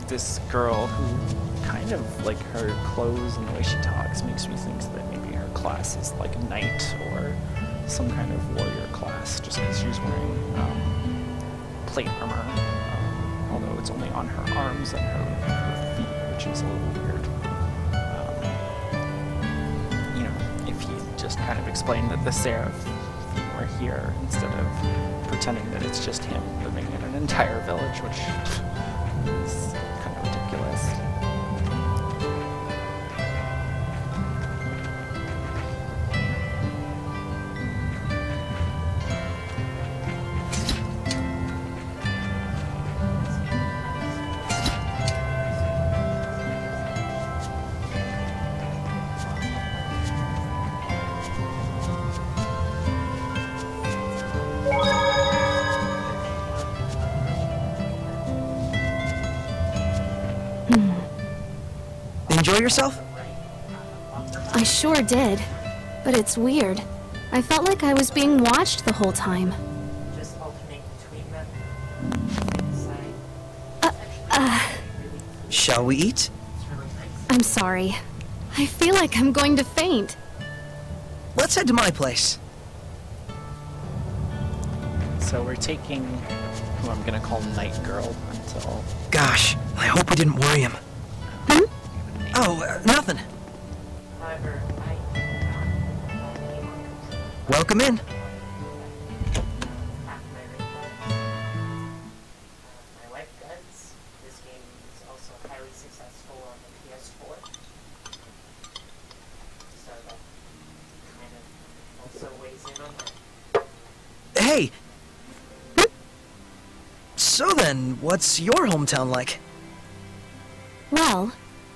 this girl who kind of, like, her clothes and the way she talks makes me think that maybe her class is like a knight or some kind of warrior class, just because she's wearing plate armor, although it's only on her arms and her feet, which is a little weird. You know, if he just kind of explained that the Seraphim were here instead of pretending that it's just him living in an entire village, which is kind of ridiculous. Enjoy yourself? I sure did. But it's weird. I felt like I was being watched the whole time. Just alternate between them. Side. Shall we eat? It's really nice. I'm sorry. I feel like I'm going to faint. Let's head to my place. So we're taking who I'm gonna call Night Girl until... Gosh, I hope we didn't worry him. Oh, nothing. However, Welcome in. half my rainbows. My wife does. This game is also highly successful on the PS4. So that kind of also weighs in on that. Hey! So then, what's your hometown like? Well,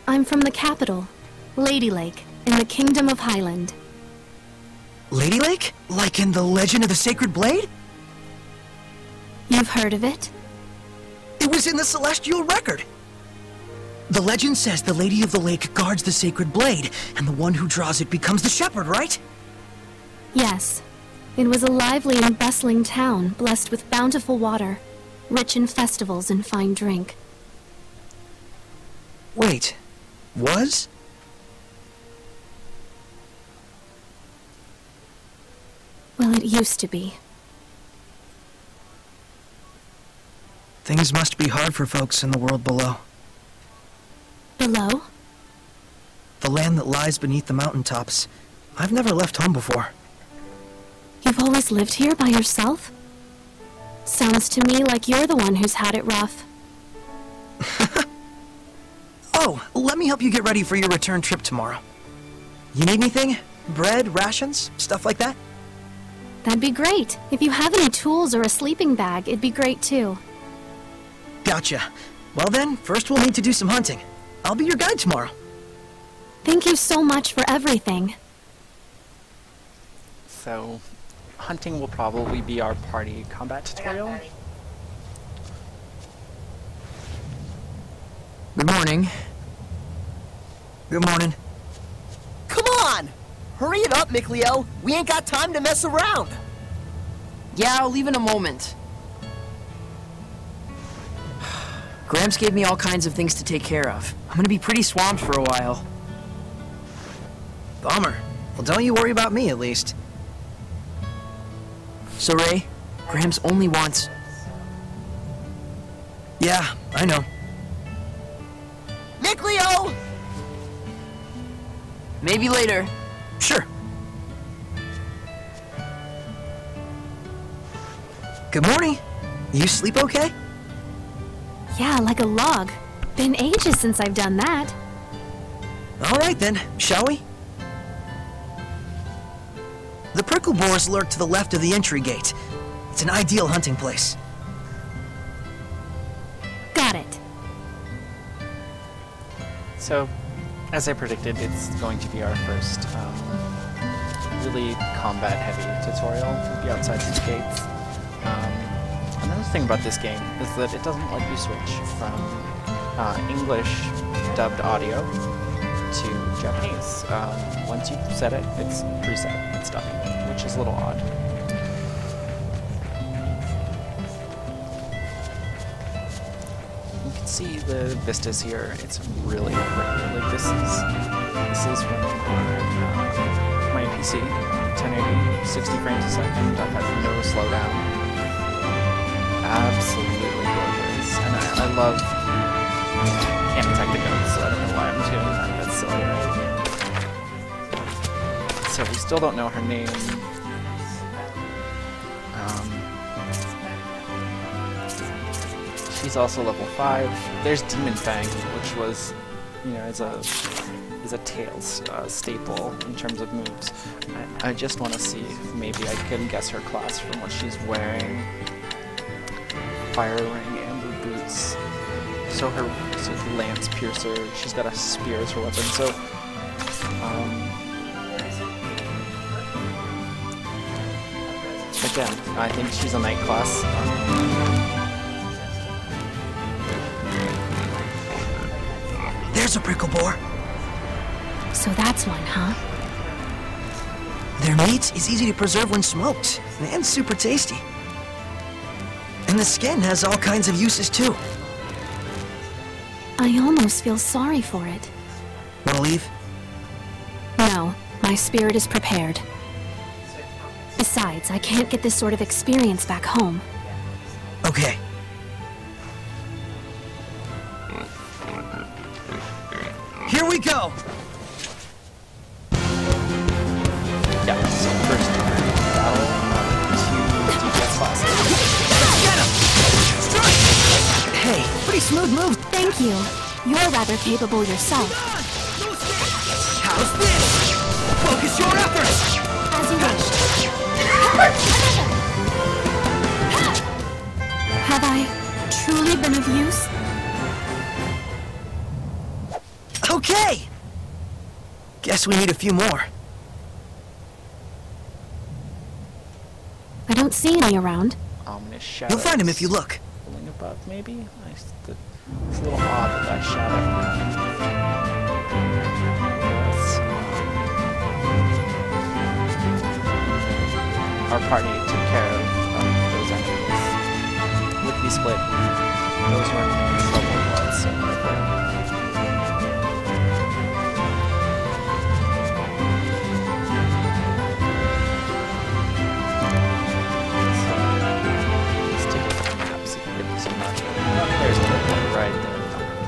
I'm from the capital, Lady Lake, in the Kingdom of Highland. Lady Lake? Like in the Legend of the Sacred Blade? You've heard of it? It was in the Celestial Record! The legend says the Lady of the Lake guards the Sacred Blade, and the one who draws it becomes the shepherd, right? Yes. It was a lively and bustling town, blessed with bountiful water, rich in festivals and fine drink. Wait, was? Well, it used to be. Things must be hard for folks in the world below. Below? The land that lies beneath the mountaintops. I've never left home before. You've always lived here by yourself? Sounds to me like you're the one who's had it rough. Oh, let me help you get ready for your return trip tomorrow. You need anything? Bread, rations, stuff like that? That'd be great. If you have any tools or a sleeping bag, it'd be great too. Gotcha. Well then, first we'll need to do some hunting. I'll be your guide tomorrow. Thank you so much for everything. So, hunting will probably be our party combat tutorial. Good morning. Good morning. Come on! Hurry it up, Mikleo. We ain't got time to mess around. Yeah, I'll leave in a moment. Gramps gave me all kinds of things to take care of. I'm gonna be pretty swamped for a while. Bummer. Well, don't you worry about me, at least. So, Ray, Gramps only wants... Yeah, I know. Mikleo! Maybe later. Sure. Good morning. You sleep okay? Yeah, like a log. Been ages since I've done that. All right then, shall we? The prickle boars lurk to the left of the entry gate. It's an ideal hunting place. Got it. So, as I predicted, it's going to be our first really combat-heavy tutorial. We'll be outside these gates. Another thing about this game is that it doesn't let you switch from English dubbed audio to Japanese. Once you set it, it's preset. It's dubbing, which is a little odd. see the vistas here. It's really pretty. Like this is running on my PC, 1080, 60 frames a second. I've had no slowdown. Absolutely gorgeous, and I love. Can't attack the goats, so I don't know why I'm doing that. That's silly, right? So we still don't know her name. She's also level 5. There's Demon Fang, which was, you know, is a Tails staple in terms of moves. I just want to see if maybe I can guess her class from what she's wearing. Fire ring, amber boots. So her lance piercer. She's got a spear as her weapon. So again, I think she's a knight class. There's a prickle boar. So that's one, huh? Their meat is easy to preserve when smoked, and super tasty. And the skin has all kinds of uses too. I almost feel sorry for it. Wanna leave? No, my spirit is prepared. Besides, I can't get this sort of experience back home. Okay. Here we go! Yeah, so first battle, 2 DPS classes. Hey, pretty smooth move. Thank you. You're rather capable yourself. How's this? Focus your efforts! As you wish. Have I truly been of use? Okay! Guess we need a few more. I don't see any around. Ominous shadows. You'll find him if you look. Pulling above, maybe? It's a little odd with that shadow. Our party took care of those enemies. Lickety split. Those weren't in trouble whatsoever. There's a one right there.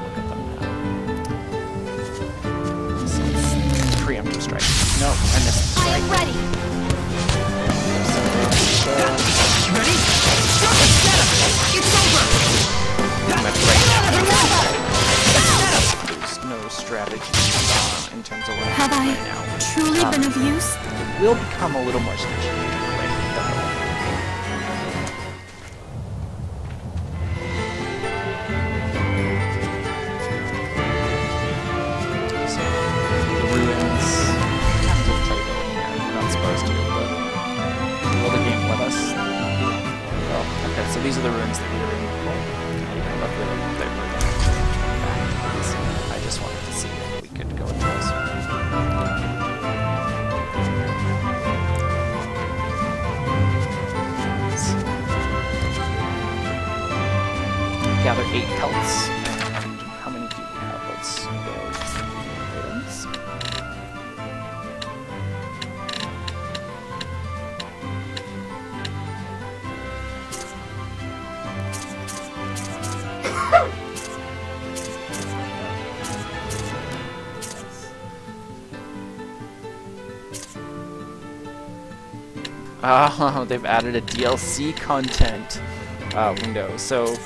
Look at them now. So it's preemptive strike. No, I missed the I strike. am ready. Ready? It's over! That's right now. There's no strategy in terms of what Have I right now. truly been of use? We'll become a little more strategic with that. So, the ruins kind of playability here. We're not supposed to, but will the game let us? Well, okay, so these are the ruins that we were in before. They were back. I just wanted to see if we could go into this. Gather 8 pelts. And how many do we have? Let's go items. Oh, they've added a DLC content window. So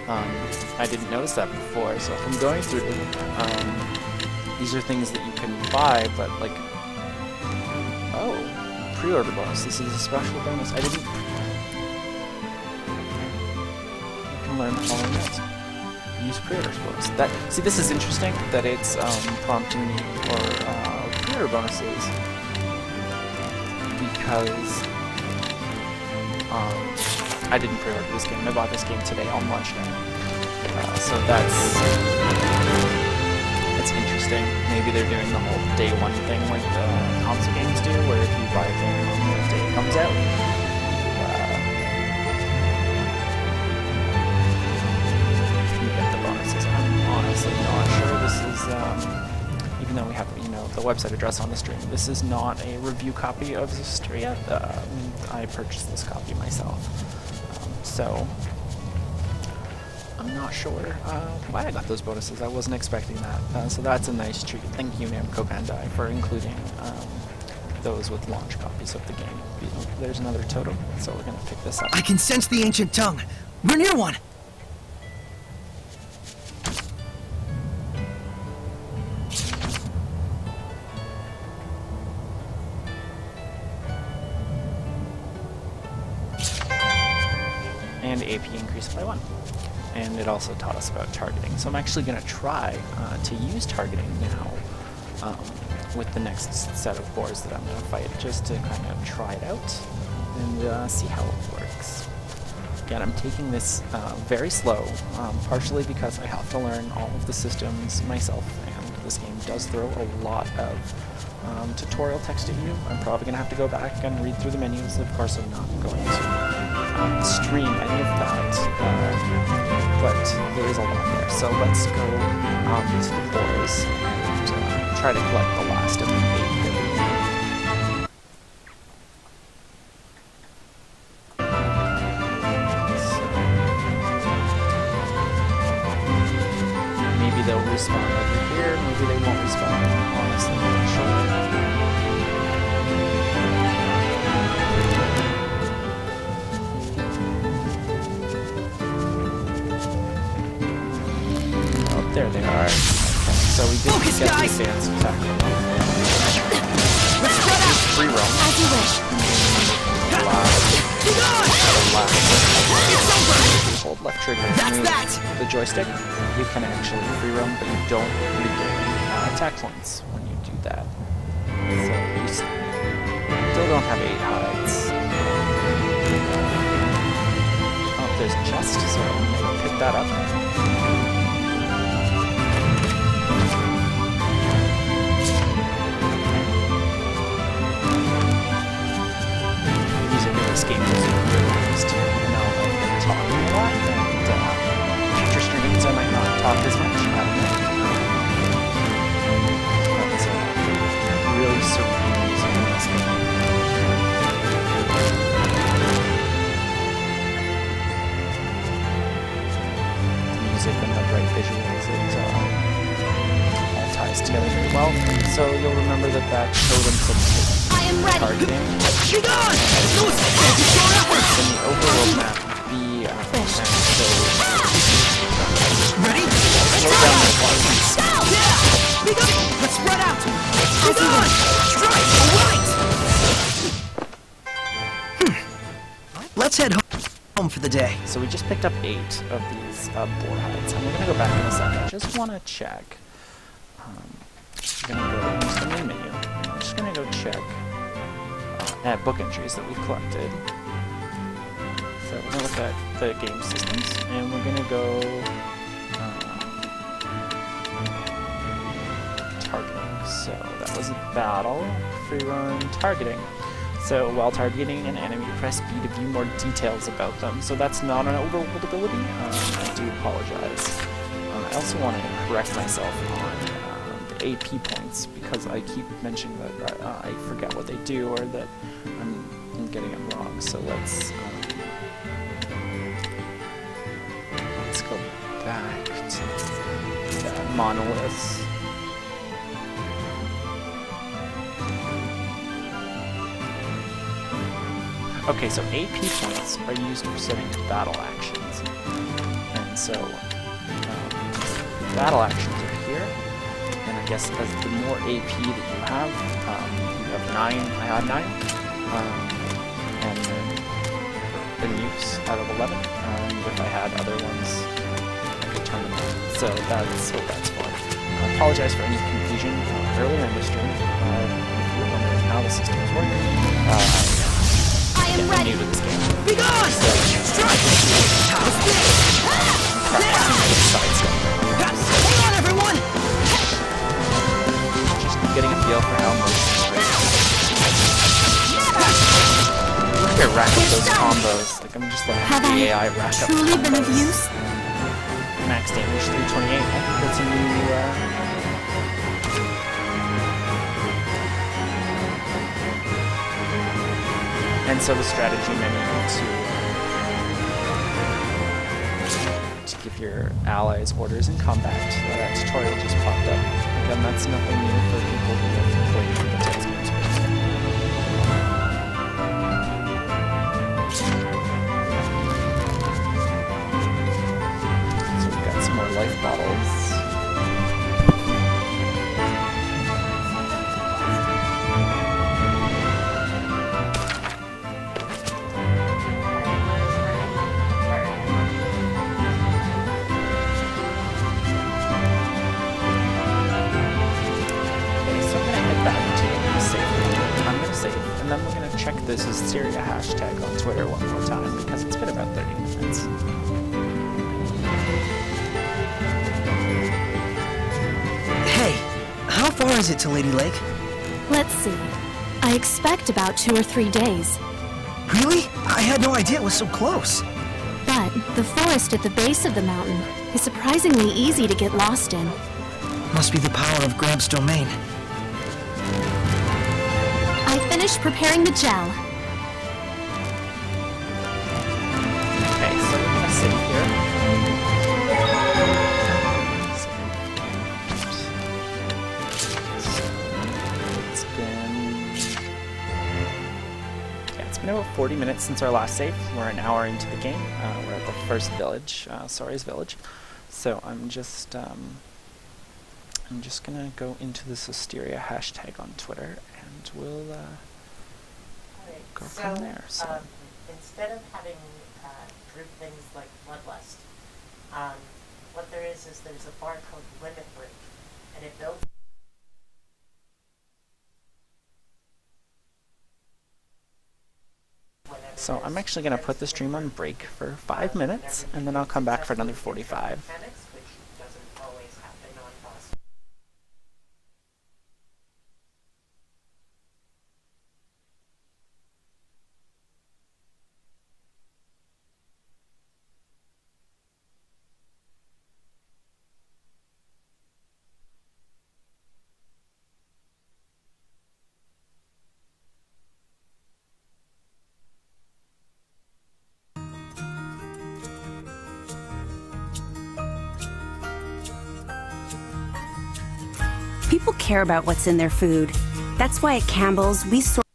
I didn't notice that before. So if I'm going through, these are things that you can buy, but like, oh, pre-order bonus. This is a special bonus. I didn't. You can learn the following notes. Use pre-orders bonus. See, this is interesting that it's prompting me for pre-order bonuses because. I didn't pre-order this game. I bought this game today on launch day. So that's interesting. Maybe they're doing the whole day one thing like the console games do, where if you buy a game on the day it comes out, you get the bonuses website address on the stream. This is not a review copy of Zestiria. I purchased this copy myself. So I'm not sure why I got those bonuses. I wasn't expecting that. So that's a nice treat. Thank you, Namco Bandai, for including those with launch copies of the game. There's another totem, so we're gonna pick this up. I can sense the ancient tongue. We're near one. And AP increased by 1. And it also taught us about targeting. So I'm actually going to try to use targeting now with the next set of boars that I'm going to fight, just to kind of try it out and see how it works. Again, I'm taking this very slow, partially because I have to learn all of the systems myself, and this game does throw a lot of tutorial text at you. I'm probably going to have to go back and read through the menus. Of course, I'm not going to stream any of that, but there is a lot there. So let's go to the boars and try to collect the last of the 8 that we need. So, maybe they'll respawn over here, maybe they won't respawn. Honestly, I'm not sure. There they are. Okay, so we did Focus, get guys! the advanced attack. Let's spread out! Free roam. As you wish. It's over! Hold left trigger. That's Move that! the joystick. You can actually free roam, but you don't regain attack points when you do that. So you still don't have 8 hides. Oh, there's a chest, so I'm gonna pick that up. Escape music released. I know I've been talking a lot, and future streams I might not talk as much. I don't know. But really serene music in this game. The music and the bright visuals, it all ties together very well. So you'll remember that totem symbol I am ready. targeting. Be gone! Those anti-shore efforts! In the overworld map, the Ready? slow down the buttons. Yeah! Be gone! Let's spread out! Be gone! Strike! Alright! Let's head home for the day. So we just picked up 8 of these boar hides, and we're gonna go back in a second. I just want to check. I'm gonna go into the main menu. I'm just gonna go check book entries that we've collected. So we're gonna look at the game systems, and we're gonna go targeting. So that was a battle, free run, targeting. So while targeting an enemy, press B to view more details about them. So that's not an overworld ability. I do apologize. I also want to correct myself on the AP points, because I keep mentioning that I forget what they do, or that I'm getting it wrong. So let's go back to that monolith. Okay, so AP points are used for setting battle actions, and so battle actions are here. And I guess as the more AP that you have 9. I had 9, and then the nukes out of 11. And if I had other ones, I could turn them on. So that's what that's for. I apologize for any confusion earlier in the stream. If you're wondering how the systems work, I am ready. new to this game. Be gone! Strike! How's this? Hang on, everyone! Just getting a feel for how motion is. Look at rack up those combos. Like I'm just letting Have the I AI rack up truly been of combos. use? Max damage 328. I think that's a new And so the strategy menu to give your allies orders in combat, that tutorial just popped up. Again, that's nothing new for people who have played the Tales games before. So we've got some more life bottles. And then we're going to check this Zestiria hashtag on Twitter one more time, because it's been about 30 minutes. Hey, how far is it to Lady Lake? Let's see. I expect about 2 or 3 days. Really? I had no idea it was so close. But the forest at the base of the mountain is surprisingly easy to get lost in. Must be the power of Gramps' domain. I finished preparing the gel. Okay, so we're gonna sit here. It's been about 40 minutes since our last save. We're an hour into the game. We're at the first village, Sari's village. So I'm just gonna go into the Zestiria hashtag on Twitter, and we'll go from there. So instead of having group things like Bloodlust, what there is there's a barcode limit break, and it builds. So I'm actually going to put the stream on break for 5 minutes, and then I'll come back for another 45. Which doesn't always happen on boss. People care about what's in their food. That's why at Campbell's, we sort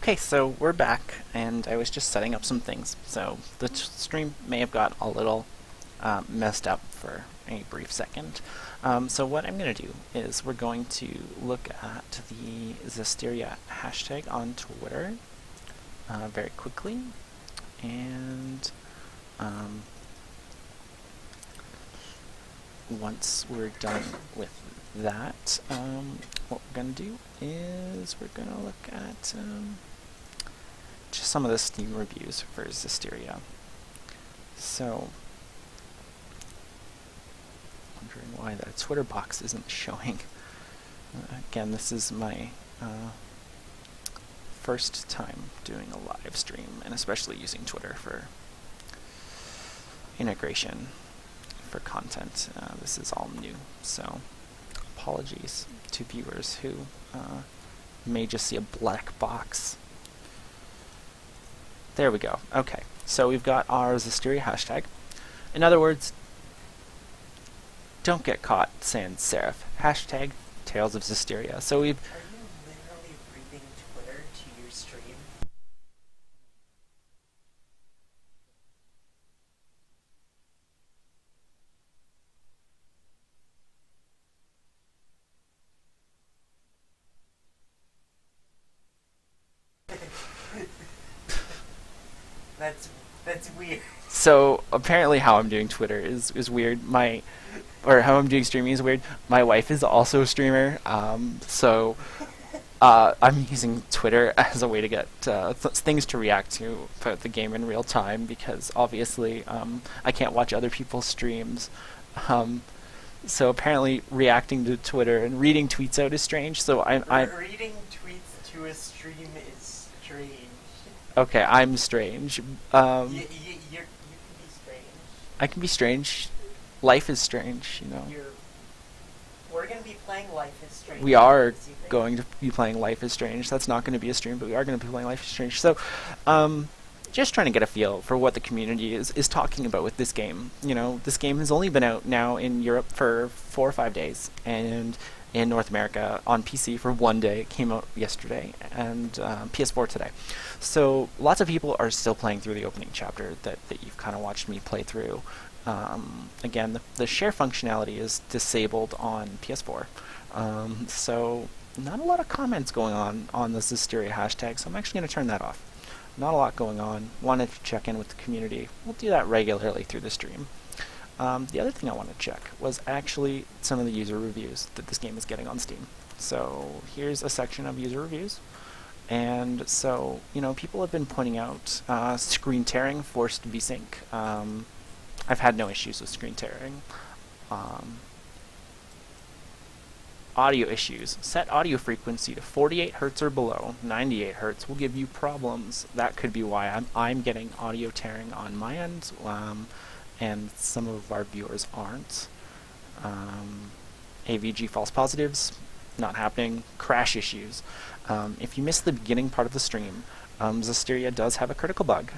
Okay, so we're back, and I was just setting up some things. So the stream may have got a little messed up for a brief second. So what I'm going to do is we're going to look at the Zestiria hashtag on Twitter very quickly, and once we're done with that, what we're going to do is we're going to look at just some of the Steam reviews for Zestiria. So, wondering why that Twitter box isn't showing. Again, this is my first time doing a live stream, and especially using Twitter for integration for content. This is all new, so apologies to viewers who may just see a black box. There we go. Okay, so we've got our Zestiria hashtag. In other words, don't get caught sans serif. Hashtag Tales of Zestiria. So we've... Are you literally reading Twitter to your stream? That's weird. So apparently how I'm doing Twitter is weird. Or how I'm doing streaming is weird. My wife is also a streamer, so I'm using Twitter as a way to get things to react to about the game in real time, because obviously I can't watch other people's streams. So apparently reacting to Twitter and reading tweets out is strange. So I'm reading tweets to a stream is strange. Okay, I'm strange. You can be strange. I can be strange. Life is strange, you know. We're going to be playing Life is Strange. We are going to be playing Life is Strange. That's not going to be a stream, but we are going to be playing Life is Strange. So, just trying to get a feel for what the community is talking about with this game. You know, this game has only been out now in Europe for 4 or 5 days, and in North America on PC for 1 day. It came out yesterday, and PS4 today. So lots of people are still playing through the opening chapter that you've kind of watched me play through. Again, the share functionality is disabled on PS4. So not a lot of comments going on the Zestiria hashtag, so I'm actually going to turn that off. Not a lot going on. Wanted to check in with the community. We'll do that regularly through the stream. The other thing I want to check was actually some of the user reviews that this game is getting on Steam. So here's a section of user reviews. And so, you know, people have been pointing out screen tearing, forced VSync. I've had no issues with screen tearing. Audio issues. Set audio frequency to 48 Hz or below. 98 Hz will give you problems. That could be why I'm getting audio tearing on my end, and some of our viewers aren't. AVG false positives, not happening. Crash issues. If you missed the beginning part of the stream, Zestiria does have a critical bug,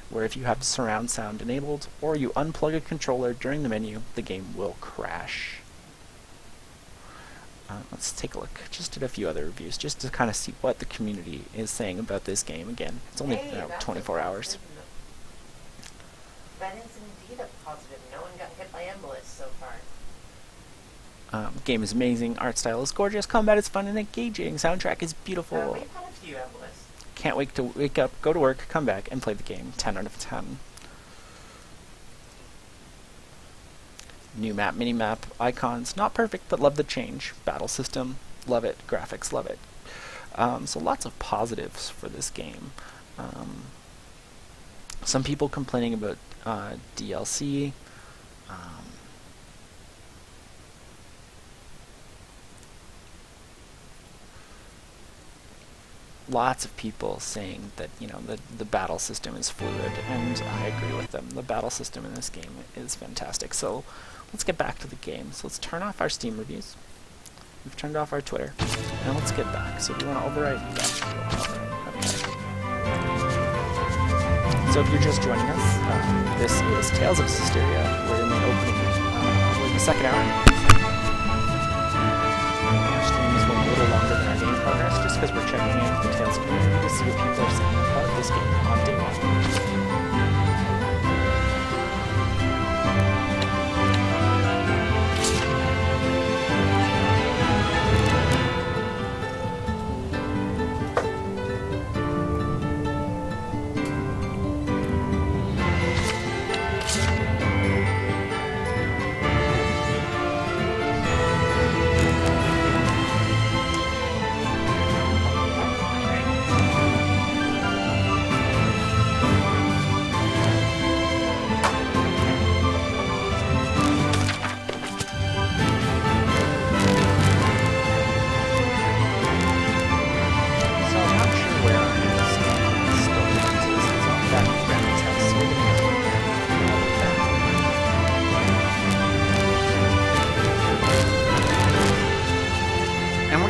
where if you have surround sound enabled, or you unplug a controller during the menu, the game will crash. Let's take a look just at a few other reviews, just to kind of see what the community is saying about this game. Again, it's only been out 24 hours. That is indeed a positive. No one got hit by Embolus so far. Game is amazing, art style is gorgeous, combat is fun and engaging, soundtrack is beautiful. We've had a few Embolus. Can't wait to wake up, go to work, come back, and play the game. 10 out of 10. New map, mini-map, icons, not perfect, but love the change. Battle system, love it. Graphics, love it. So lots of positives for this game. Some people complaining about DLC. Lots of people saying that, you know, the battle system is fluid, and I agree with them. The battle system in this game is fantastic. So let's get back to the game. So let's turn off our Steam reviews. We've turned off our Twitter, and let's get back. So do you want to overwrite? Yeah, okay. So if you're just joining us, this is Tales of Zestiria. We're in the opening, we're in the second hour. Our stream is going a little longer than our game progress, just because we're checking in with the Tales community to see what people are saying about this game on day 1.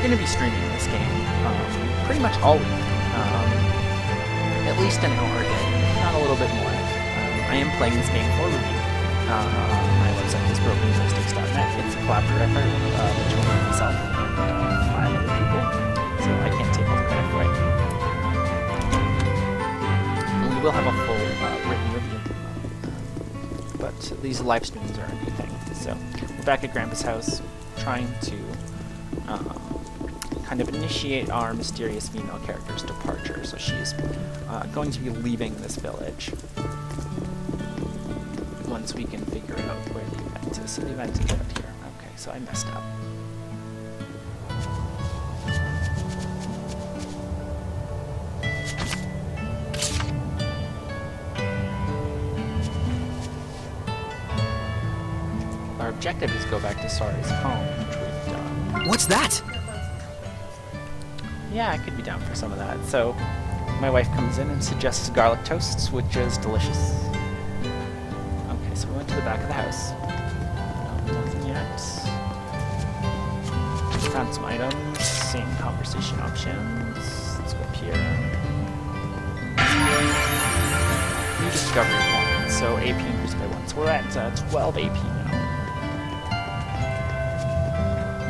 Going to be streaming this game pretty much all week, at least an hour a day, if not a little bit more. I am playing this game for review. My website is brokenjoysticks.net. It's a collaborative effort between myself and 5 other people, so I can't take all the credit for it. We will have a full written review, but these live streams are a new thing. So we're back at Grandpa's house, trying to kind of initiate our mysterious female character's departure. So she's going to be leaving this village once we can figure out where the event is. So the event is out here. Okay, so I messed up. Our objective is to go back to Sari's home, which we've done. What's that? Yeah, I could be down for some of that. So, my wife comes in and suggests garlic toasts, which is delicious. Okay, so we went to the back of the house. Nothing yet. Found some items, seeing conversation options. Let's go up here. New discovery point. So AP increased by 1. So we're at 12 AP now.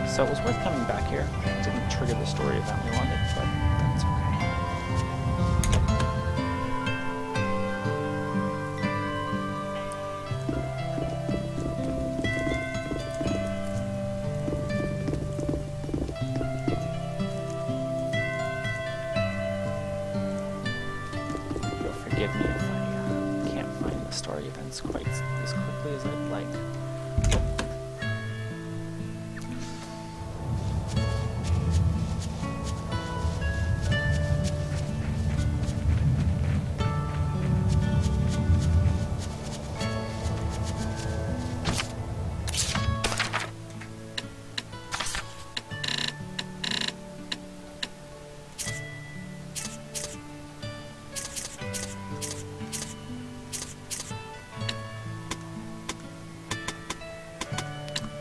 So it was worth coming back here. It didn't trigger the story event we wanted, but that's okay. You'll forgive me if I can't find the story events quite as quickly as I'd like.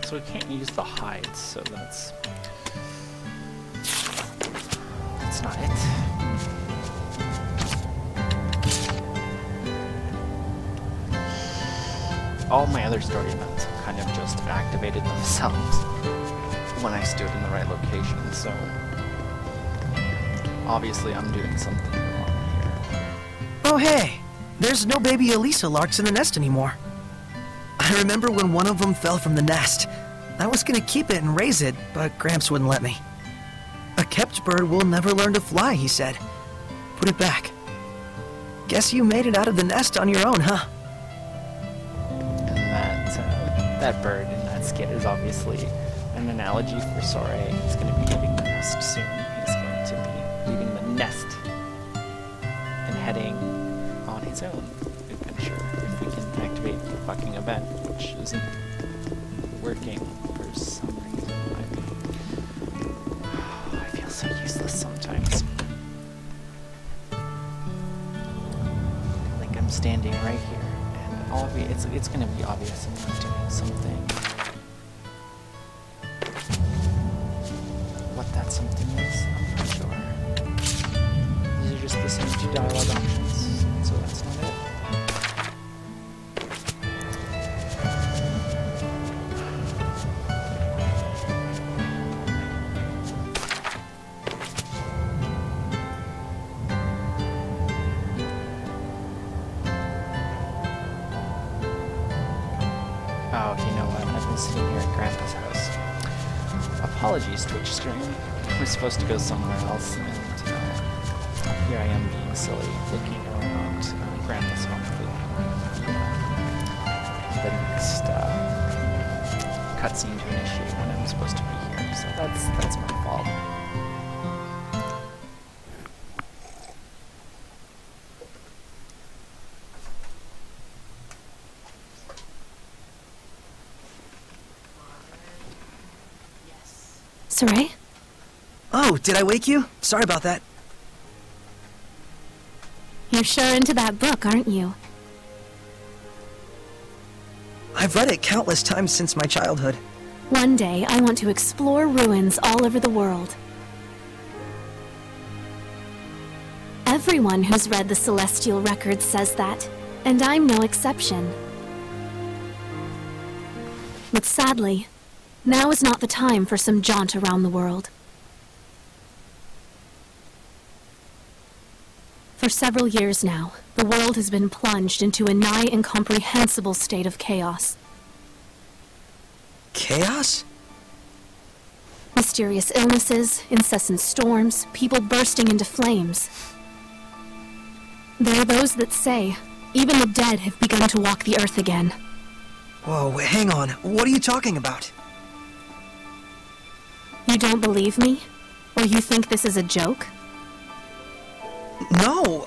So we can't use the hides, so that's not it. All my other story events kind of just activated themselves when I stood in the right location, so obviously I'm doing something wrong here. Oh hey, there's no baby Elisa larks in the nest anymore. I remember when one of them fell from the nest. I was gonna keep it and raise it, but Gramps wouldn't let me. A kept bird will never learn to fly, he said. Put it back. Guess you made it out of the nest on your own, huh? And that bird in that skit is obviously an analogy for Sora. He's going to be leaving the nest soon. He's going to be leaving the nest and heading on his own adventure if we can activate the fucking event, which isn't working for some reason. I feel so useless sometimes. Like I'm standing right here, and it's going to be obvious if I'm doing something. What that something is, I'm not sure. These are just the same two dialogue options, so that's not it. I'm sitting here at Grandpa's house. Apologies, Twitch stream. I was supposed to go somewhere else, and here I am being silly, looking around Grandpa's home for the next cutscene to initiate when I'm supposed to be here. So that's my fault. Saray? Oh, did I wake you? Sorry about that. You're sure into that book, aren't you? I've read it countless times since my childhood. One day, I want to explore ruins all over the world. Everyone who's read the Celestial Records says that, and I'm no exception. But sadly, now is not the time for some jaunt around the world. For several years now, the world has been plunged into a nigh incomprehensible state of chaos. Chaos? Mysterious illnesses, incessant storms, people bursting into flames. There are those that say, even the dead have begun to walk the earth again. Whoa, hang on. What are you talking about? You don't believe me? Or you think this is a joke? No,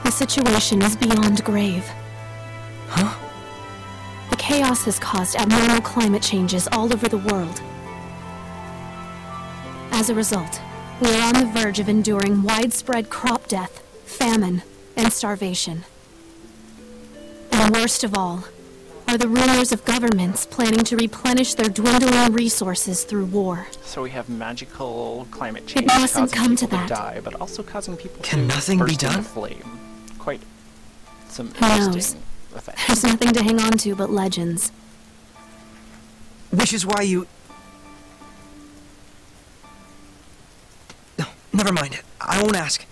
The situation is beyond grave. Huh? The chaos has caused abnormal climate changes all over the world. As a result, we are on the verge of enduring widespread crop death, famine, and starvation. And worst of all, are the rumors of governments planning to replenish their dwindling resources through war. So we have magical climate change It mustn't causing come to people that. to die, but also causing people Can to nothing be burst into done? flame. Quite some Who knows? interesting effects. There's nothing to hang on to but legends. which is why you... No, never mind. I won't ask.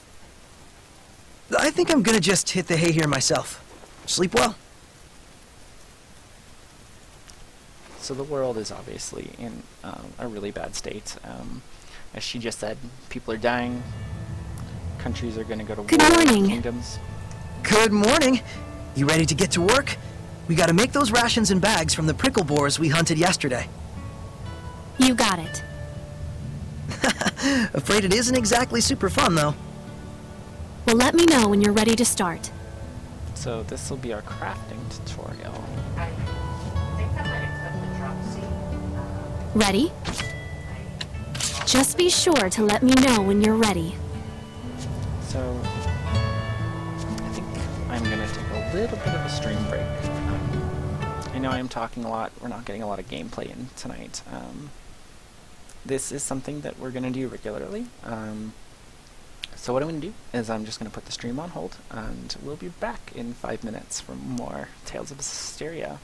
I think I'm gonna just hit the hay here myself. Sleep well. So the world is obviously in a really bad state. As she just said, people are dying. Countries are going to go to Good war. morning. Kingdoms. Good morning. You ready to get to work? We gotta make those rations and bags from the prickle boars we hunted yesterday. You got it. Afraid it isn't exactly super fun, though. Well, let me know when you're ready to start. So this will be our crafting tutorial. I think I might have clicked the drop seat. Ready? Just be sure to let me know when you're ready. So I think I'm going to take a little bit of a stream break. I know I'm talking a lot. We're not getting a lot of gameplay in tonight. This is something that we're going to do regularly. So what I'm going to do is I'm just going to put the stream on hold, and we'll be back in 5 minutes for more Tales of Zestiria.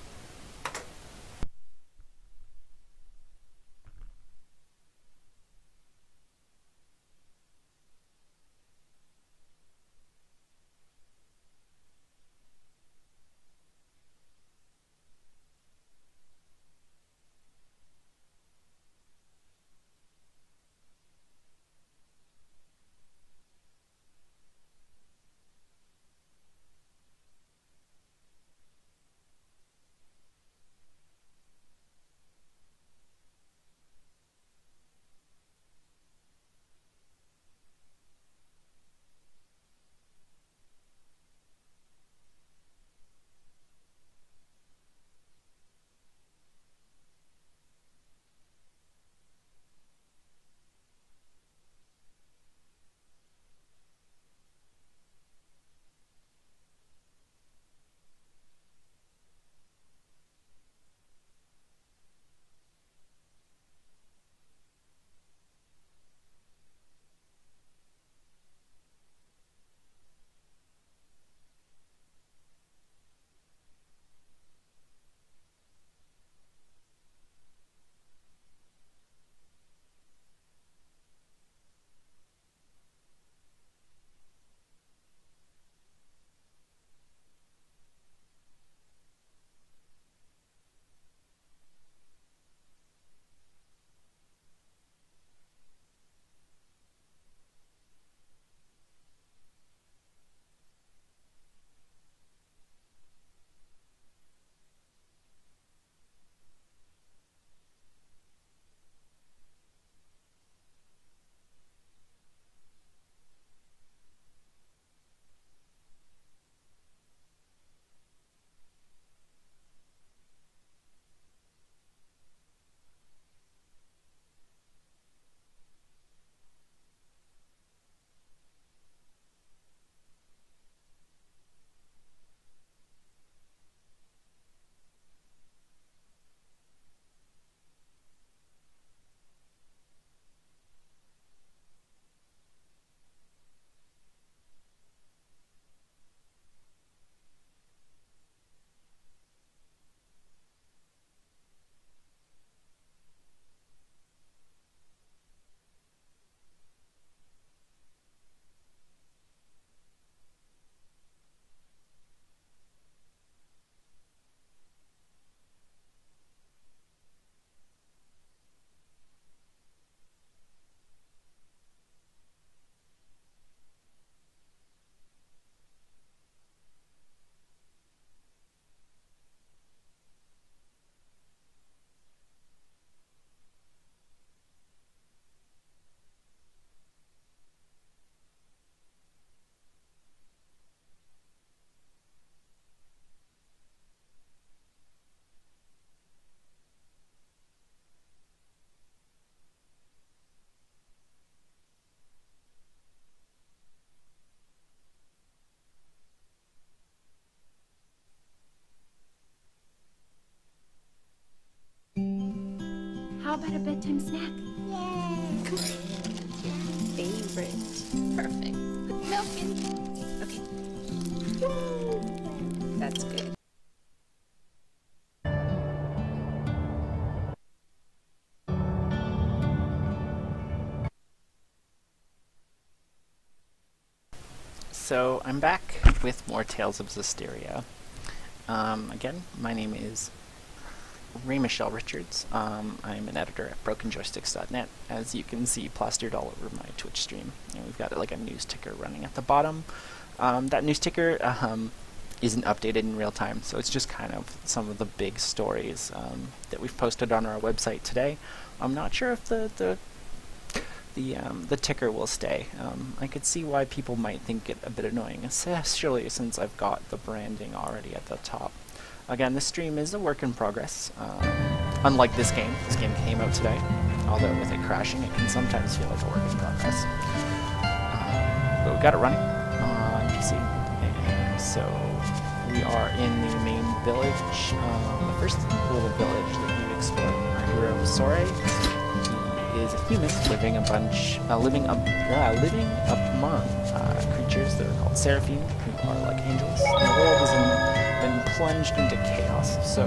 about a bedtime snack? Yay! Come on. Your favorite. Perfect. Put milk in. Okay. That's good. So I'm back with more Tales of Zestiria. Again, my name is Ray Michelle Richards. I'm an editor at BrokenJoysticks.net, as you can see plastered all over my Twitch stream. And we've got like a news ticker running at the bottom. That news ticker isn't updated in real time, so it's just kind of some of the big stories that we've posted on our website today. I'm not sure if the ticker will stay. I could see why people might think it a bit annoying, especially since I've got the branding already at the top. Again, this stream is a work in progress. Unlike this game came out today, although with it crashing it can sometimes feel like a work in progress. But we've got it running on PC, and so we are in the main village, the first little village that we explore. Our hero, Sore, is a human living among creatures that are called seraphim, who are like angels. And the world has been plunged into chaos, so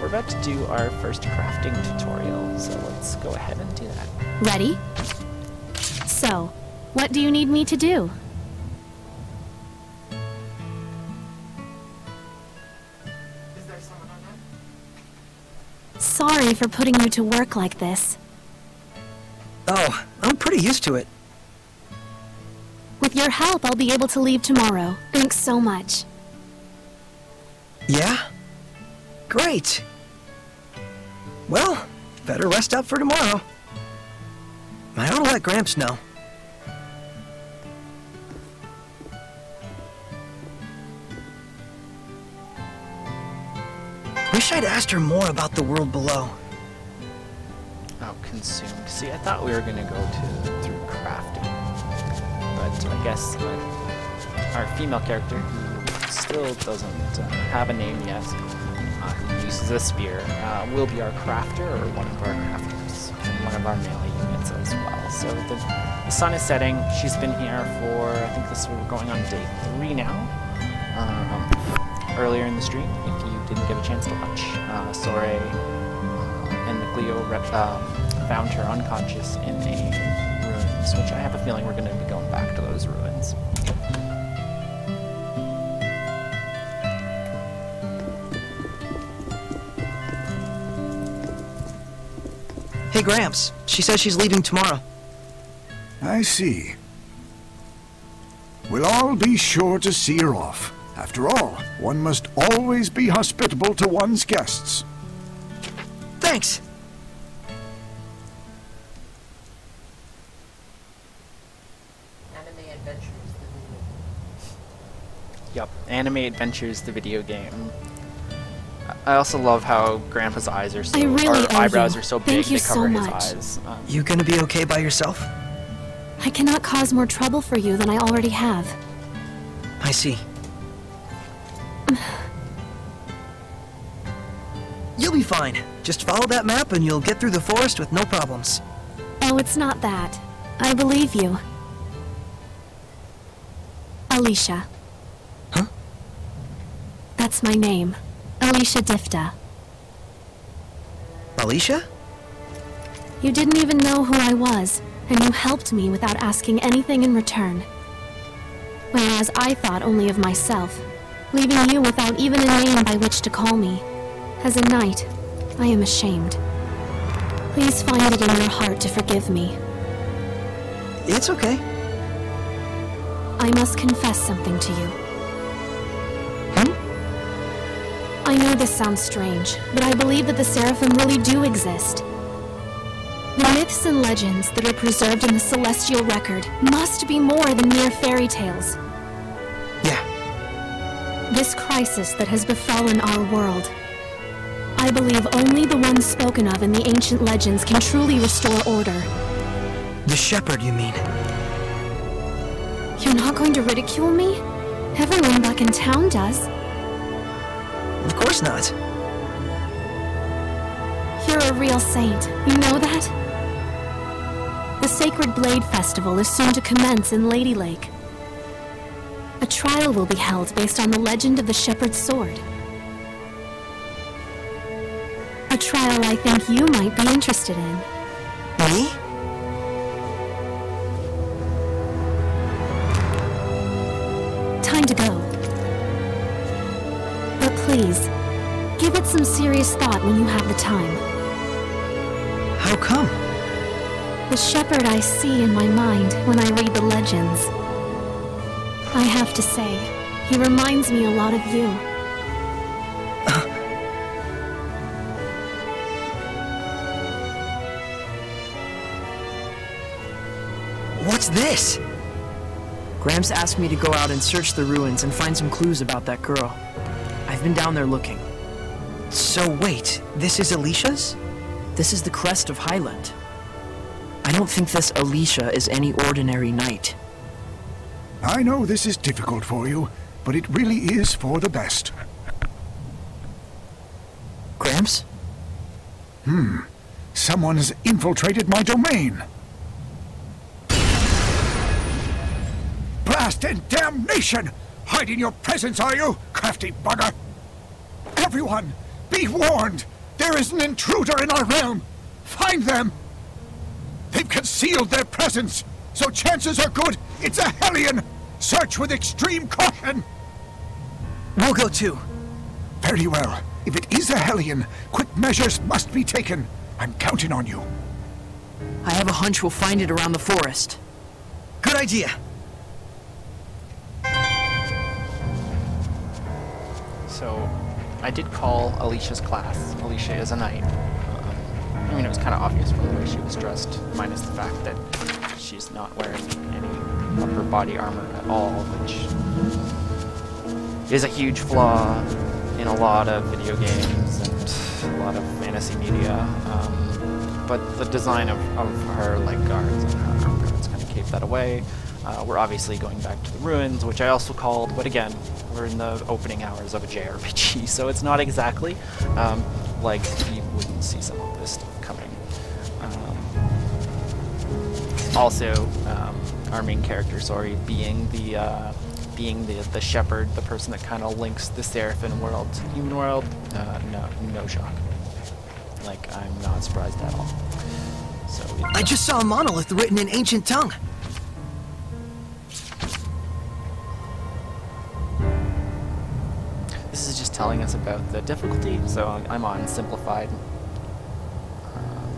we're about to do our first crafting tutorial, so let's go ahead and do that. Ready? So, what do you need me to do? Is there someone on that? Sorry for putting you to work like this. Oh, I'm pretty used to it. With your help, I'll be able to leave tomorrow. Thanks so much. Yeah? Great. Well, better rest up for tomorrow. I ought to let Gramps know. Wish I'd asked her more about the world below. Oh, consumed. See, I thought we were going to go through crafting, but I guess our female character, who still doesn't have a name yet, who uses a spear, will be our crafter, or one of our crafters, and one of our melee units as well. So the sun is setting. She's been here for, I think we're going on day 3 now. Earlier in the stream, if you didn't get a chance to watch, Sore and Mikleo found her unconscious in a ruins, which I have a feeling we're going to be going back to those ruins. Hey, Gramps. She says she's leaving tomorrow. I see. We'll all be sure to see her off. After all, one must always be hospitable to one's guests. Thanks. Anime Adventures, the video. Yup, Anime Adventures, the video game. I also love how Grandpa's eyes are so, eyebrows are so big they cover his eyes. You gonna be okay by yourself? I cannot cause more trouble for you than I already have. I see. You'll be fine. Just follow that map and you'll get through the forest with no problems. Oh, it's not that. I believe you. Alicia. Huh? That's my name. Alicia Difta. Alicia? You didn't even know who I was, and you helped me without asking anything in return. Whereas I thought only of myself, leaving you without even a name by which to call me. As a knight, I am ashamed. Please find it in your heart to forgive me. It's okay. I must confess something to you. I know this sounds strange, but I believe that the Seraphim really do exist. The myths and legends that are preserved in the Celestial Record must be more than mere fairy tales. Yeah. This crisis that has befallen our world, I believe only the ones spoken of in the ancient legends can truly restore order. The shepherd, you mean? You're not going to ridicule me? Everyone back in town does. Of course not. You're a real saint. You know that? The Sacred Blade Festival is soon to commence in Lady Lake. A trial will be held based on the legend of the Shepherd's Sword. A trial I think you might be interested in. Me? Time to go. But please, give it some serious thought when you have the time. How come? The shepherd I see in my mind when I read the legends. I have to say, he reminds me a lot of you. What's this? Gramps asked me to go out and search the ruins and find some clues about that girl. I've been down there looking. So wait, this is Alicia's? This is the crest of Highland. I don't think this Alicia is any ordinary knight. I know this is difficult for you, but it really is for the best. Gramps? Someone has infiltrated my domain. Blast and damnation! Hiding your presence, are you, crafty bugger? Everyone, be warned! There is an intruder in our realm! Find them! They've concealed their presence, so chances are good it's a Hellion! Search with extreme caution! We'll go too. Very well. If it is a Hellion, quick measures must be taken. I'm counting on you. I have a hunch we'll find it around the forest. Good idea. So, I did call Alicia's class. Alicia is a knight. I mean, it was kind of obvious from the way she was dressed, minus the fact that she's not wearing any upper body armor at all, which is a huge flaw in a lot of video games and a lot of fantasy media. But the design of her leg guards and her arm guards kind of gave that away. We're obviously going back to the ruins, which I also called, but again, we're in the opening hours of a JRPG, so it's not exactly like you wouldn't see some of this stuff coming. Also, our main character, sorry, being the shepherd, the person that kind of links the Seraphim world to the human world, no shock. Like, I'm not surprised at all. So I just saw a monolith written in ancient tongue. This is just telling us about the difficulty, so I'm on simplified.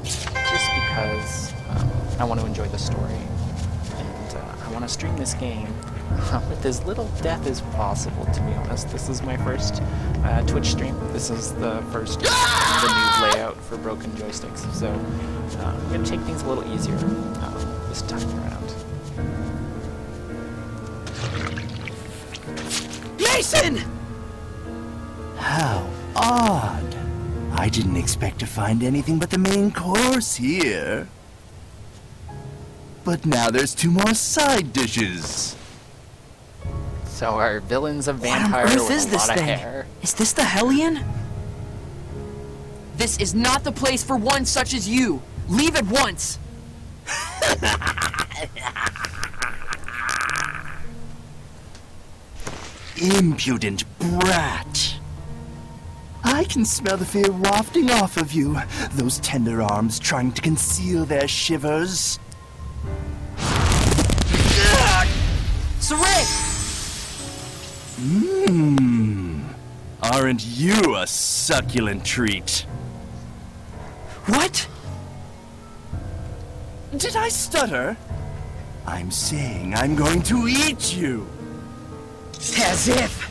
Just because I want to enjoy the story, and I want to stream this game with as little death as possible, to be honest. This is my first Twitch stream. This is the first the new layout for broken joysticks, so I'm going to take things a little easier this time around. Jason! How odd. I didn't expect to find anything but the main course here. But now there's 2 more side dishes. So our villain's a What vampire on earth with is a this lot of thing? hair. Is this the Hellion? This is not the place for one such as you. Leave at once. Impudent brat. I can smell the fear wafting off of you, those tender arms trying to conceal their shivers. Saray! Aren't you a succulent treat? What? Did I stutter? I'm saying I'm going to eat you. As if.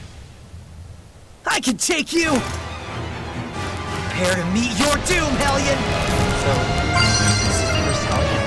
I can take you! Prepare to meet your doom, Hellion! So, this is the first Hellion.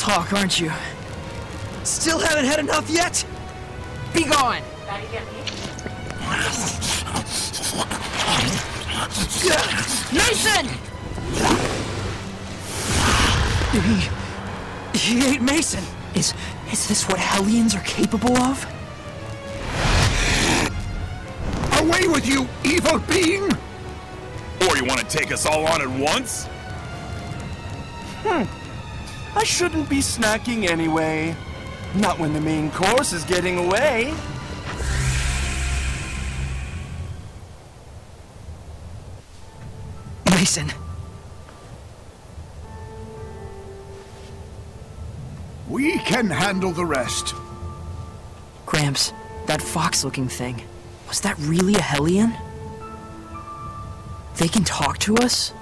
talk, aren't you? Still haven't had enough yet? Be gone! Gotta get me. Mason! He ate Mason. Is this what Hellions are capable of? Away with you, evil being! Or you want to take us all on at once? I shouldn't be snacking anyway. Not when the main course is getting away. Mason. We can handle the rest. Gramps, that fox-looking thing, was that really a Hellion? They can talk to us?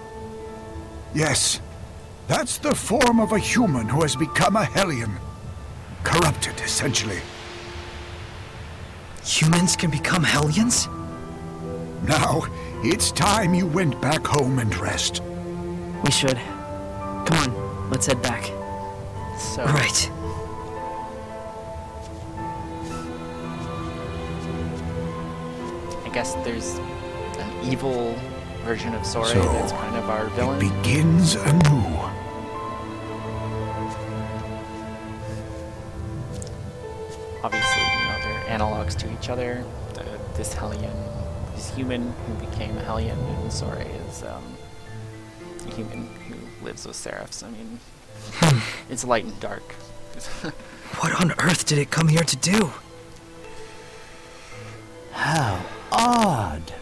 Yes, that's the form of a human who has become a Hellion. Corrupted, essentially. Humans can become Hellions? Now, it's time you went back home and rest. We should. Come on, let's head back. So, Right. I guess there's an evil version of Sora So, that's kind of our villain. It begins anew. Obviously, you know, they're analogs to each other. This Hellion, this human who became a Hellion, and Sora is a human who lives with Seraphs. I mean, it's light and dark. What on earth did it come here to do? How odd.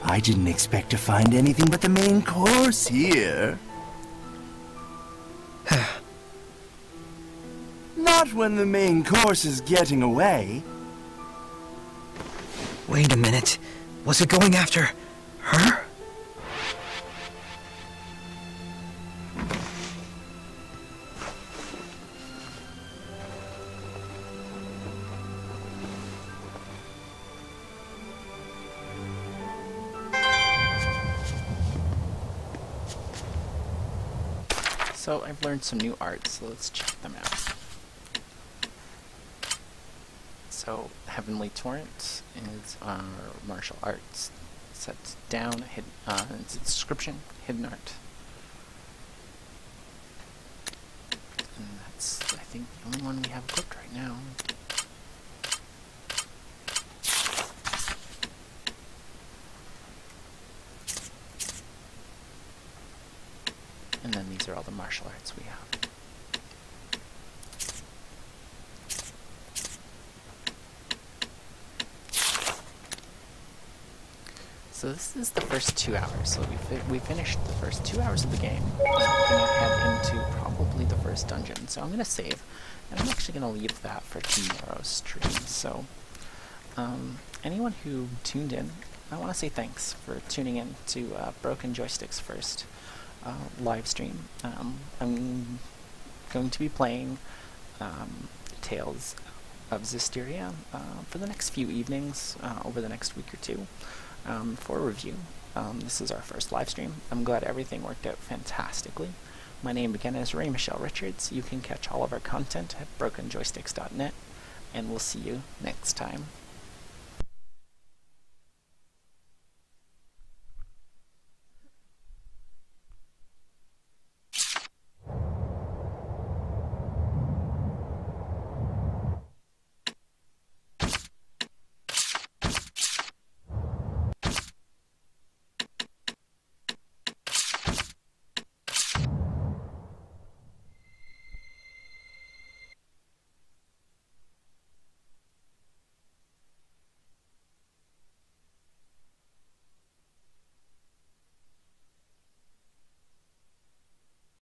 I didn't expect to find anything but the main course here. Not when the main course is getting away. Wait a minute. Was it going after her? So I've learned some new arts, so let's check them out. So Heavenly Torrent is our martial arts. Sets down, its description, hidden art. And that's, I think, the only one we have equipped right now. And then these are all the martial arts we have. So this is the first 2 hours. So we finished the first 2 hours of the game. I'm going to head into probably the first dungeon. So I'm going to save, and I'm actually going to leave that for tomorrow's stream. So anyone who tuned in, I want to say thanks for tuning in to Broken Joystick's first live stream. I'm going to be playing Tales of Zestiria for the next few evenings, over the next week or two, for a review. This is our first live stream. I'm glad everything worked out fantastically. My name again is Ray Michelle Richards. You can catch all of our content at brokenjoysticks.net, and we'll see you next time.